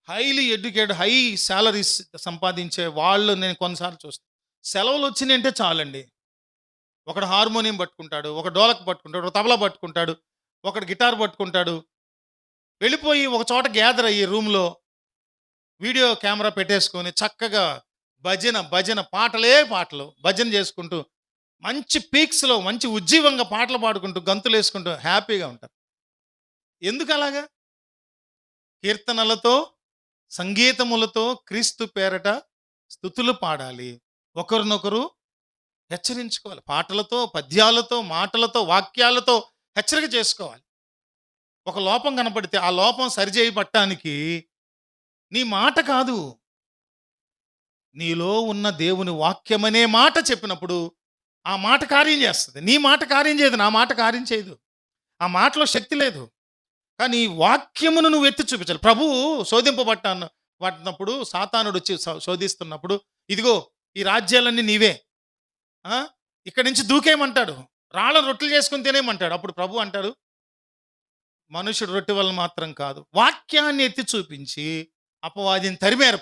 హైలీ ఎడ్యుకేటెడ్, హై శాలరీస్ సంపాదించే వాళ్ళు నేను కొన్నిసార్లు చూస్తాను. సెలవులు వచ్చినాయంటే చాలండి, ఒకడు హార్మోనియం పట్టుకుంటాడు, ఒక డోలక్ పట్టుకుంటాడు, ఒక తబలా పట్టుకుంటాడు, ఒకడు గిటార్ పట్టుకుంటాడు, వెళ్ళిపోయి ఒక చోట గ్యాదర్ అయ్యి రూమ్లో వీడియో కెమెరా పెట్టేసుకొని చక్కగా భజన పాటలు భజన చేసుకుంటూ మంచి పీక్స్లో మంచి ఉజ్జీవంగా పాటలు పాడుకుంటూ గంతులు వేసుకుంటూ హ్యాపీగా ఉంటారు. ఎందుకు అలాగా? కీర్తనలతో సంగీతములతో క్రీస్తు పేరట స్తుతులు పాడాలి, ఒకరినొకరు హెచ్చరించుకోవాలి, పాటలతో పద్యాలతో మాటలతో వాక్యాలతో హెచ్చరిక చేసుకోవాలి. ఒక లోపం కనపడితే ఆ లోపం సరిచేయబట్టానికి నీ మాట కాదు, నీలో ఉన్న దేవుని వాక్యమనే మాట చెప్పినప్పుడు ఆ మాట కార్యం చేస్తుంది. నీ మాట కార్యం చేయదు, నా మాట కార్యం చేయదు, ఆ మాటలో శక్తి లేదు. కానీ వాక్యమును నువ్వు ఎత్తి చూపించాలి. ప్రభువు పట్టినప్పుడు సాతానుడు వచ్చి శోధిస్తున్నప్పుడు, ఇదిగో ఈ రాజ్యాలన్నీ నీవే, ఇక్కడి నుంచి దూకేయమంటాడు, రాళ్ళ రొట్టెలు చేసుకుని తినేయమంటాడు. అప్పుడు ప్రభు అంటాడు, మనుషుడు రొట్టె వల్ల మాత్రం కాదు, వాక్యాన్ని ఎత్తి చూపించి అపవాదిని తరిమారు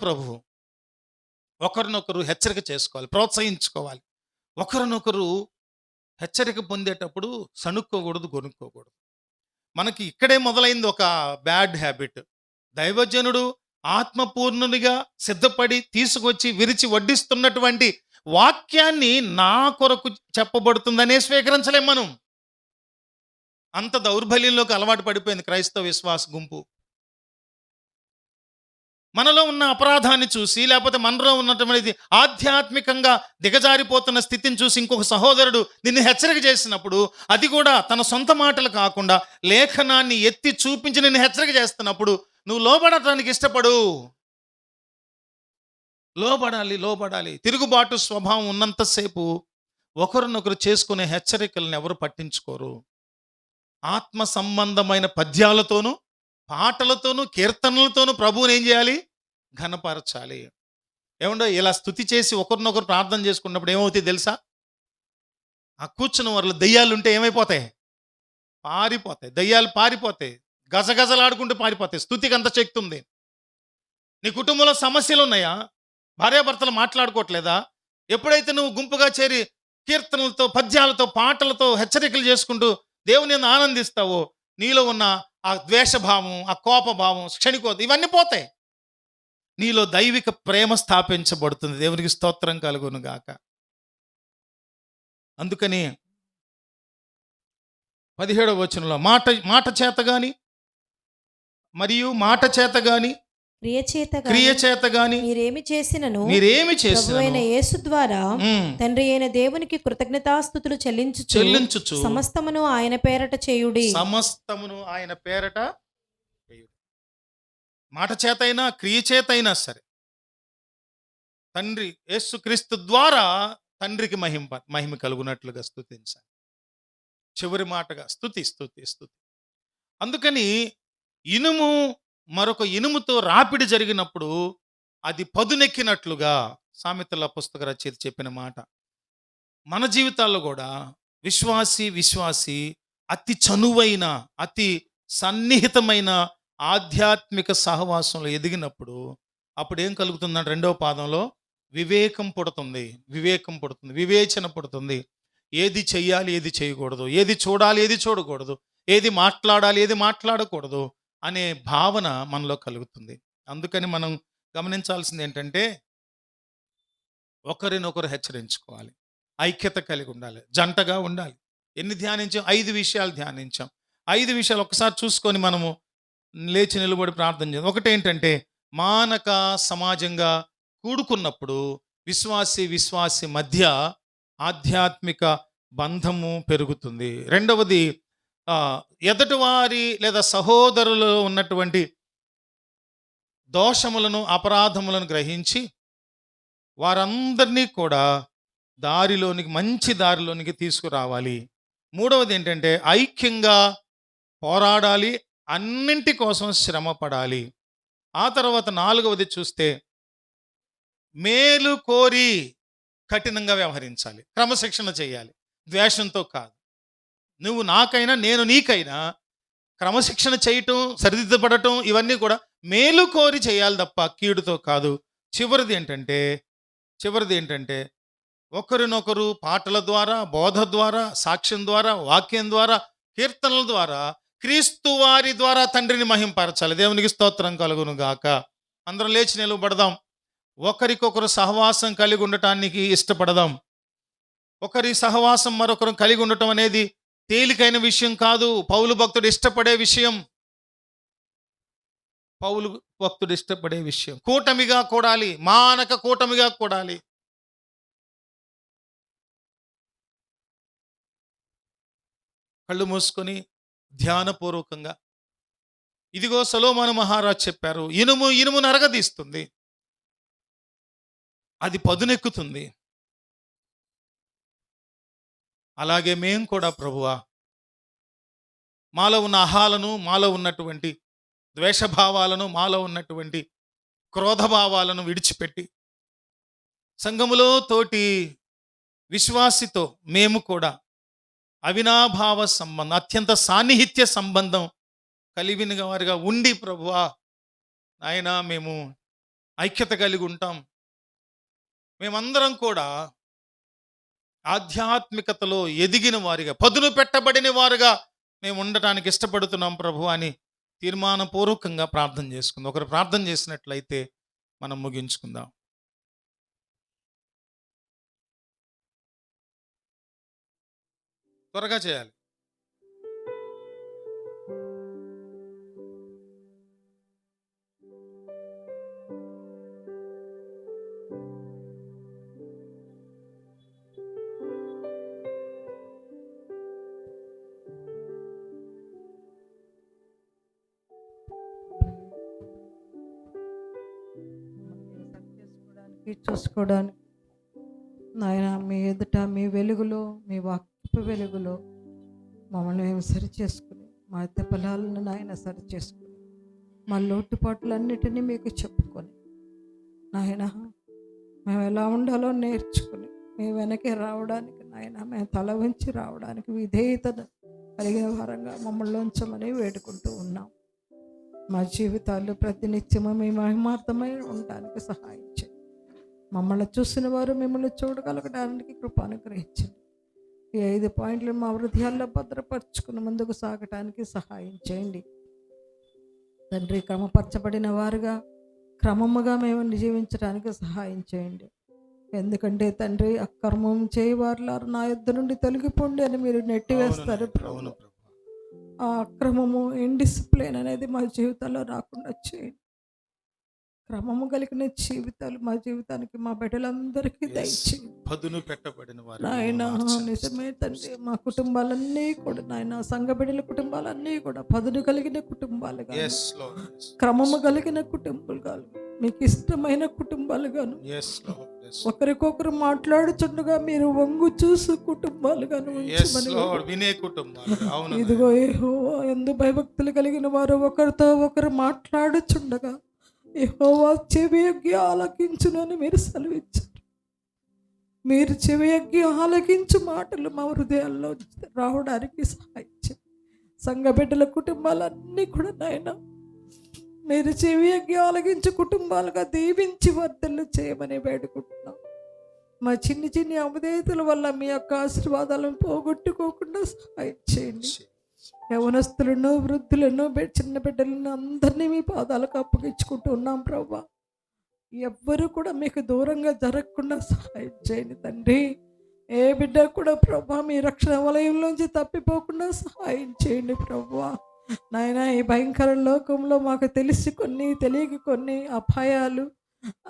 ప్రభు. ఒకరినొకరు హెచ్చరిక చేసుకోవాలి, ప్రోత్సహించుకోవాలి. ఒకరినొకరు హెచ్చరిక పొందేటప్పుడు సణుక్కోకూడదు, గొనుక్కోకూడదు. మనకి ఇక్కడే మొదలైంది ఒక బ్యాడ్ హ్యాబిట్. దైవజనుడు ఆత్మపూర్ణునిగా సిద్ధపడి తీసుకొచ్చి విరిచి వడ్డిస్తున్నటువంటి వాక్యాన్ని నా కొరకు చెప్పబడుతుందనే స్వీకరించలేం మనం. అంత దౌర్బల్యంలోకి అలవాటు పడిపోయింది క్రైస్తవ విశ్వాస గుంపు. మనలో ఉన్న అపరాధాన్ని చూసి, లేకపోతే మనలో ఉన్నటువంటి ఆధ్యాత్మికంగా దిగజారిపోతున్న స్థితిని చూసి ఇంకొక సహోదరుడు నిన్ను హెచ్చరిక చేసినప్పుడు, అది కూడా తన సొంత మాటలు కాకుండా లేఖనాన్ని ఎత్తి చూపించి నిన్ను హెచ్చరిక చేస్తున్నప్పుడు నువ్వు లోబడటానికి ఇష్టపడు. లోబడాలి. తిరుగుబాటు స్వభావం ఉన్నంతసేపు ఒకరినొకరు చేసుకునే హెచ్చరికలను ఎవరు పట్టించుకోరు. ఆత్మ సంబంధమైన పద్యాలతోనూ పాటలతోనూ కీర్తనలతోనూ ప్రభువుని ఏం చేయాలి? ఘనపరచాలి. ఏమండో ఇలా స్తుతి చేసి ఒకరినొకరు ప్రార్థన చేసుకున్నప్పుడు ఏమవుతుంది తెలుసా? ఆ కూర్చున్న వాళ్ళు దెయ్యాలుంటే ఏమైపోతాయి? దెయ్యాలు పారిపోతాయి, గజగజలాడుకుంటూ పారిపోతాయి. స్తుతికి అంత శక్తి ఉంది. నీ కుటుంబంలో సమస్యలు ఉన్నాయా? భార్యాభర్తలు మాట్లాడుకోవట్లేదా? ఎప్పుడైతే నువ్వు గుంపుగా చేరి కీర్తనలతో పద్యాలతో పాటలతో హెచ్చరికలు చేసుకుంటూ దేవుని ఆనందిస్తావో, నీలో ఉన్న ఆ ద్వేషభావం, ఆ కోపభావం, క్షణికోత ఇవన్నీ పోతాయి. నీలో దైవిక ప్రేమ స్థాపించబడుతుంది. దేవునికి స్తోత్రం కలుగును గాక. అందుకని 17వ వచనంలో మాట చేత గాని మరియు మాట చేత గాని క్రియ చేత గాని మీరేమి చేసినను ప్రభువైన యేసు ద్వారా తండ్రి అయిన దేవునికి కృతజ్ఞతాస్తుతులు చెల్లించుచు సమస్తమును ఆయన పేరట చేయుడి. సమస్తమును ఆయన పేరట చేయుడి. మాట చేతైనా క్రియ చేతైనా సరే తండ్రి యేసుక్రీస్తు ద్వారా తండ్రికి మహిమ కలుగునట్లుగా స్తుతించాలి. చివరి మాటగా స్తుతి స్తుతి స్తుతి. అందుకని ఇనుము మరొక ఇనుముతో రాపిడి జరిగినప్పుడు అది పదునెక్కినట్లుగా సామెతల పుస్తక రచయిత చెప్పిన మాట మన జీవితాల్లో కూడా విశ్వాసి అతి చనువైన అతి సన్నిహితమైన ఆధ్యాత్మిక సహవాసంలో ఎదిగినప్పుడు అప్పుడు ఏం కలుగుతుందంటే 2వ పాదంలో వివేకం పుడుతుంది, వివేచన పుడుతుంది. ఏది చెయ్యాలి, ఏది చేయకూడదు, ఏది చూడాలి, ఏది చూడకూడదు, ఏది మాట్లాడాలి, ఏది మాట్లాడకూడదు అనే భావన మనలో కలుగుతుంది. అందుకని మనం గమనించాల్సింది ఏంటంటే ఒకరినొకరు హెచ్చరించుకోవాలి, ఐక్యత కలిగి ఉండాలి, జంటగా ఉండాలి. ఎన్ని ధ్యానించాం? 5 విషయాలు ధ్యానించాం. 5 విషయాలు ఒకసారి చూసుకొని మనము లేచి నిలబడి ప్రార్థన చేద్దాం. ఒకటేంటంటే మానక సమాజంగా కూడుకున్నప్పుడు విశ్వాసి మధ్య ఆధ్యాత్మిక బంధము పెరుగుతుంది. రెండవది ఎదుటివారి లేదా సహోదరులలో ఉన్నటువంటి దోషములను అపరాధములను గ్రహించి వారందరినీ కూడా మంచి దారిలోనికి తీసుకురావాలి. మూడవది ఏంటంటే ఐక్యంగా పోరాడాలి, అన్నింటి కోసం శ్రమ పడాలి. ఆ తర్వాత 4వది చూస్తే మేలు కోరి కఠినంగా వ్యవహరించాలి, క్రమశిక్షణ చేయాలి, ద్వేషంతో కాదు. నువ్వు నాకైనా నేను నీకైనా క్రమశిక్షణ చేయటం, సరిదిద్దపడటం ఇవన్నీ కూడా మేలు కోరి చేయాలి తప్ప కీడుతో కాదు. చివరిది ఏంటంటే ఒకరినొకరు పాటల ద్వారా, బోధ ద్వారా, సాక్ష్యం ద్వారా, వాక్యం ద్వారా, కీర్తనల ద్వారా, క్రీస్తు వారి ద్వారా తండ్రిని మహింపరచాలి. దేవునికి స్తోత్రం కలుగును గాక. అందరం లేచి నిలబడదాం. ఒకరికొకరు సహవాసం కలిగి ఉండటానికి ఇష్టపడదాం. ఒకరి సహవాసం మరొకరు కలిగి ఉండటం అనేది తేలికైన విషయం కాదు. పౌలు భక్తుడు ఇష్టపడే విషయం కూటమిగా కూడాలి, మానక కూటమిగా కూడాలి. కళ్ళు మూసుకొని ధ్యానపూర్వకంగా ఇదిగో సొలొమోను మహారాజు చెప్పారు, ఇనుము నరగదీస్తుంది, అది పదునెక్కుతుంది. అలాగే మేం కూడా ప్రభువా మాలో ఉన్న అహాలను, మాలో ఉన్నటువంటి ద్వేషభావాలను, మాలో ఉన్నటువంటి క్రోధభావాలను విడిచిపెట్టి సంఘములో తోటి విశ్వాసితో మేము కూడా అవినాభావ సంబంధం, అత్యంత సాన్నిహిత్య సంబంధం కలిగిన వారిగా ఉండి ప్రభువా నాయన మేము ఐక్యత కలిగి ఉంటాం. మేమందరం కూడా ఆధ్యాత్మికతలో ఎదిగిన వారిగా, పదును పెట్టబడిన వారుగా మేము ఉండటానికి ఇష్టపడుతున్నాం ప్రభు అని తీర్మానపూర్వకంగా ప్రార్థన చేసుకుందాం. ఒకరు ప్రార్థన చేసినట్లయితే మనం ముగించుకుందాం. త్వరగా చేయాలి. చూసుకోవడానికి నాయన మీ ఎదుట, మీ వెలుగులో, మీ వాక్యపు వెలుగులో మమ్మల్ని మేము సరి చేసుకుని, మా తెప్పలాలను నాయన సరి చేసుకుని, మా లోటుపాట్లన్నిటినీ మీకు చెప్పుకొని నాయన మేము ఎలా ఉండాలో నేర్చుకుని మీ వెనకే రావడానికి నాయన మేము తల వంచి రావడానికి విధేయతను కలిగిన వారంగా మమ్మల్ని ఉంచమని వేడుకుంటూ ఉన్నాం. మా జీవితాల్లో ప్రతినిత్యము మీ మహిమార్థమై ఉండడానికి సహాయం చేయండి. మమ్మల్ని చూసిన వారు మిమ్మల్ని చూడగలగడానికి కృప అనుగ్రహించండి. ఈ 5 పాయింట్లు మా హృదయాల్లో భద్రపరుచుకుని ముందుకు సాగటానికి సహాయం చేయండి తండ్రి. క్రమపరచబడిన వారుగా క్రమముగా మేము జీవించడానికి సహాయం చేయండి. ఎందుకంటే తండ్రి అక్రమం చేయవారులారు నా యొద్ద నుండి తొలగిపోండి అని మీరు నెట్టివేస్తారు. ఆ అక్రమము, ఇండిసిప్లిన్ అనేది మా జీవితాల్లో రాకుండా చేయండి. క్రమము కలిగిన జీవితాలు మా జీవితానికి, మా బిడ్డలందరికీ దయచేయండి పదును పెట్టబడిన వారు నాయన. నిజమే తండ్రి, మా కుటుంబాలన్నీ కూడా నాయన, సంఘ బిడ్డల కుటుంబాలన్నీ కూడా పదును కలిగిన కుటుంబాలుగా, క్రమము కలిగిన కుటుంబాలు, మీకు ఇష్టమైన కుటుంబాలుగాను, ఒకరికొకరు మాట్లాడుచుండగా మీరు వంగు చూసు కుటుంబాలుగాను వినే కుటుంబాలు. ఇదిగో యెహోవా యందు భయభక్తులు కలిగిన వారు ఒకరితో ఒకరు మాట్లాడుచుండగా యెహోవా చెవియొగ్గి ఆలకించునని మీరు సెలవిచ్చారు. మీరు చెవియొగ్గి ఆలకించు మాటలు మా హృదయాల్లో రావడానికి సహాయం చేయండి. సంఘ బిడ్డల కుటుంబాలన్నీ కూడా నాయన, మీరు చెవియొగ్గి ఆలకించు కుటుంబాలుగా దీవించి వర్ధలు చేయమని వేడుకుంటున్నాం. మా చిన్ని చిన్ని అవిధేయతల వల్ల మీ యొక్క ఆశీర్వాదాలను పోగొట్టుకోకుండా సహాయం చేయండి. యవనస్తులను, వృద్ధులను, చిన్న బిడ్డలను అందరినీ మీ పాదాలకు అప్పగించుకుంటూ ఉన్నాం ప్రభా. ఎవ్వరూ కూడా మీకు దూరంగా జరగకుండా సహాయం చేయండి తండ్రి. ఏ బిడ్డ కూడా ప్రభా మీ రక్షణ వలయంలోంచి తప్పిపోకుండా సహాయం చేయండి ప్రభా. నాయన, ఈ భయంకర లోకంలో మాకు తెలిసి కొన్ని, తెలియక కొన్ని అపాయాలు,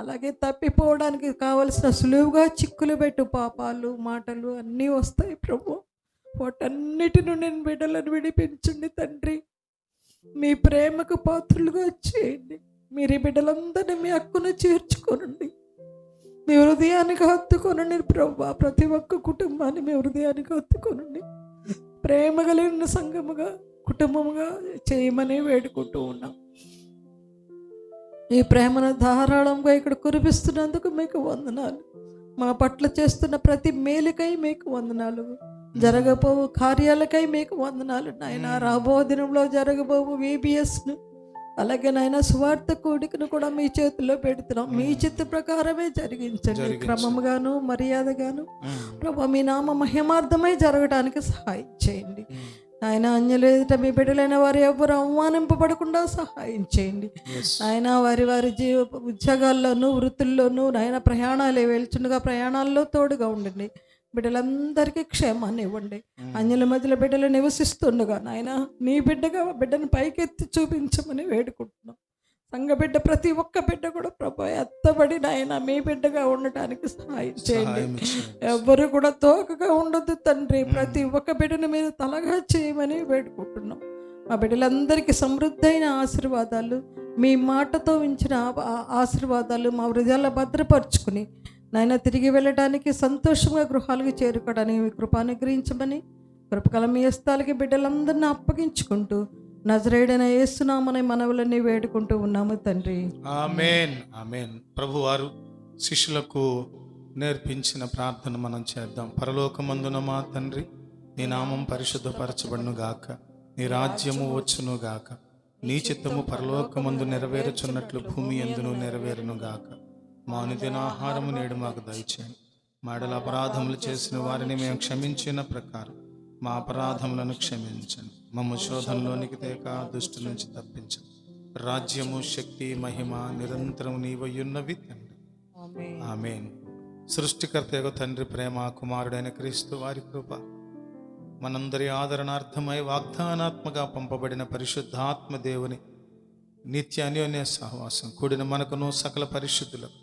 అలాగే తప్పిపోవడానికి కావలసిన సులువుగా చిక్కులు పెట్టు పాపాలు, మాటలు అన్నీ వస్తాయి ప్రభు. వాటన్నిటి నుండి బిడ్డలను విడిపించండి తండ్రి. మీ ప్రేమకు పాత్రలుగా చేయండి. మీరు బిడ్డలందరినీ మీ హక్కును చేర్చుకోనండి, మీ హృదయానికి హత్తుకొనండి ప్రభా. ప్రతి ఒక్క కుటుంబాన్ని మీ హృదయానికి హత్తుకొనండి. ప్రేమ కలిగిన సంఘముగా, కుటుంబముగా చేయమని వేడుకుంటూ ఉన్నాం. ఈ ప్రేమను ధారాళంగా ఇక్కడ కురిపిస్తున్నందుకు మీకు వందనాలు. మా పట్ల చేస్తున్న ప్రతి మేలుకై మీకు వందనాలు. జరగబోవు కార్యాలకై మీకు వందనాలు నాయన. రాబో దినంలో జరగబోవు VBSను, అలాగే నాయన సువార్త కూడికను కూడా మీ చేతుల్లో పెడుతున్నాం. మీ చిత్త ప్రకారమే జరిగించండి. క్రమముగాను, మర్యాదగాను ప్రభా మీ నామ మహిమార్థమై జరగడానికి సహాయం చేయండి. ఆయన అన్యులు ఎదుట మీ బిడ్డలైన వారు ఎవరు అవమానింపబడకుండా సహాయం చేయండి. ఆయన వారి వారి ఉద్యోగాల్లోనూ, వృత్తుల్లోనూ నాయన ప్రయాణాలు వెళ్తుండగా ప్రయాణాల్లో తోడుగా ఉండండి. బిడ్డలందరికీ క్షేమాన్ని ఇవ్వండి. అన్యుల మధ్యలో బిడ్డలు నివసిస్తుండగా నాయన నీ బిడ్డగా బిడ్డను పైకెత్తి చూపించమని వేడుకుంటున్నాం. సంఘ బిడ్డ ప్రతి ఒక్క బిడ్డ కూడా ప్రభా ఎత్తబడి నాయన మీ బిడ్డగా ఉండటానికి సహాయం చేయండి. ఎవరు కూడా తోకగా ఉండొద్దు తండ్రి. ప్రతి ఒక్క బిడ్డను మీరు తలగా చేయమని వేడుకుంటున్నాం. మా బిడ్డలందరికీ సమృద్ధైన ఆశీర్వాదాలు, మీ మాటతో ఉంచిన ఆశీర్వాదాలు మా హృదయాల్లో భద్రపరుచుకుని నాయన తిరిగి వెళ్ళడానికి, సంతోషంగా గృహాలకు చేరుకోవడానికి మీ కృప అనుగ్రహించమని కృపకల మీ హస్తాలకి బిడ్డలందరినీ అప్పగించుకుంటూ నజరేయుడైన యేసునామని మనవులన్నీ వేడుకుంటూ ఉన్నాము తండ్రి. ఆమేన్, ఆమేన్. ప్రభువారు శిష్యులకు నేర్పించిన ప్రార్థన మనం చేద్దాం. పరలోకమందున మా తండ్రి, నీ నామం పరిశుద్ధపరచబడును గాక, నీ రాజ్యము వచ్చును గాక, నీ చిత్తము పరలోకమందు నెరవేరుచున్నట్లు భూమి యందును నెరవేరును గాక. మా అనుదిన ఆహారము నేడు మాకు దయచేయండి. మాడల అపరాధములు చేసిన వారిని మేము క్షమించిన ప్రకారం మా అపరాధములను క్షమించండి. మమ్మ శోధనలోనికి తేక దుష్టు నుంచి తప్పించండి. రాజ్యము, శక్తి, మహిమ నిరంతరం నీవయున్నవి తండ్రి. ఆమేన్. సృష్టికర్త తండ్రి ప్రేమ, కుమారుడైన క్రీస్తు వారి కృప, మనందరి ఆదరణార్థమై వాగ్దానాత్మగా పంపబడిన పరిశుద్ధాత్మ దేవుని నిత్య అన్యోన్య సహవాసం కూడిన మనకును సకల పరిశుద్ధులకు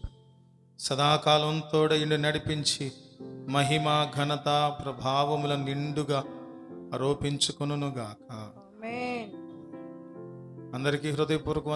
సదాకాలం తోడైండి నడిపించి మహిమ, ఘనత, ప్రభావముల నిండుగా ఆరోపించుకొనుగాక. అందరికీ హృదయపూర్వక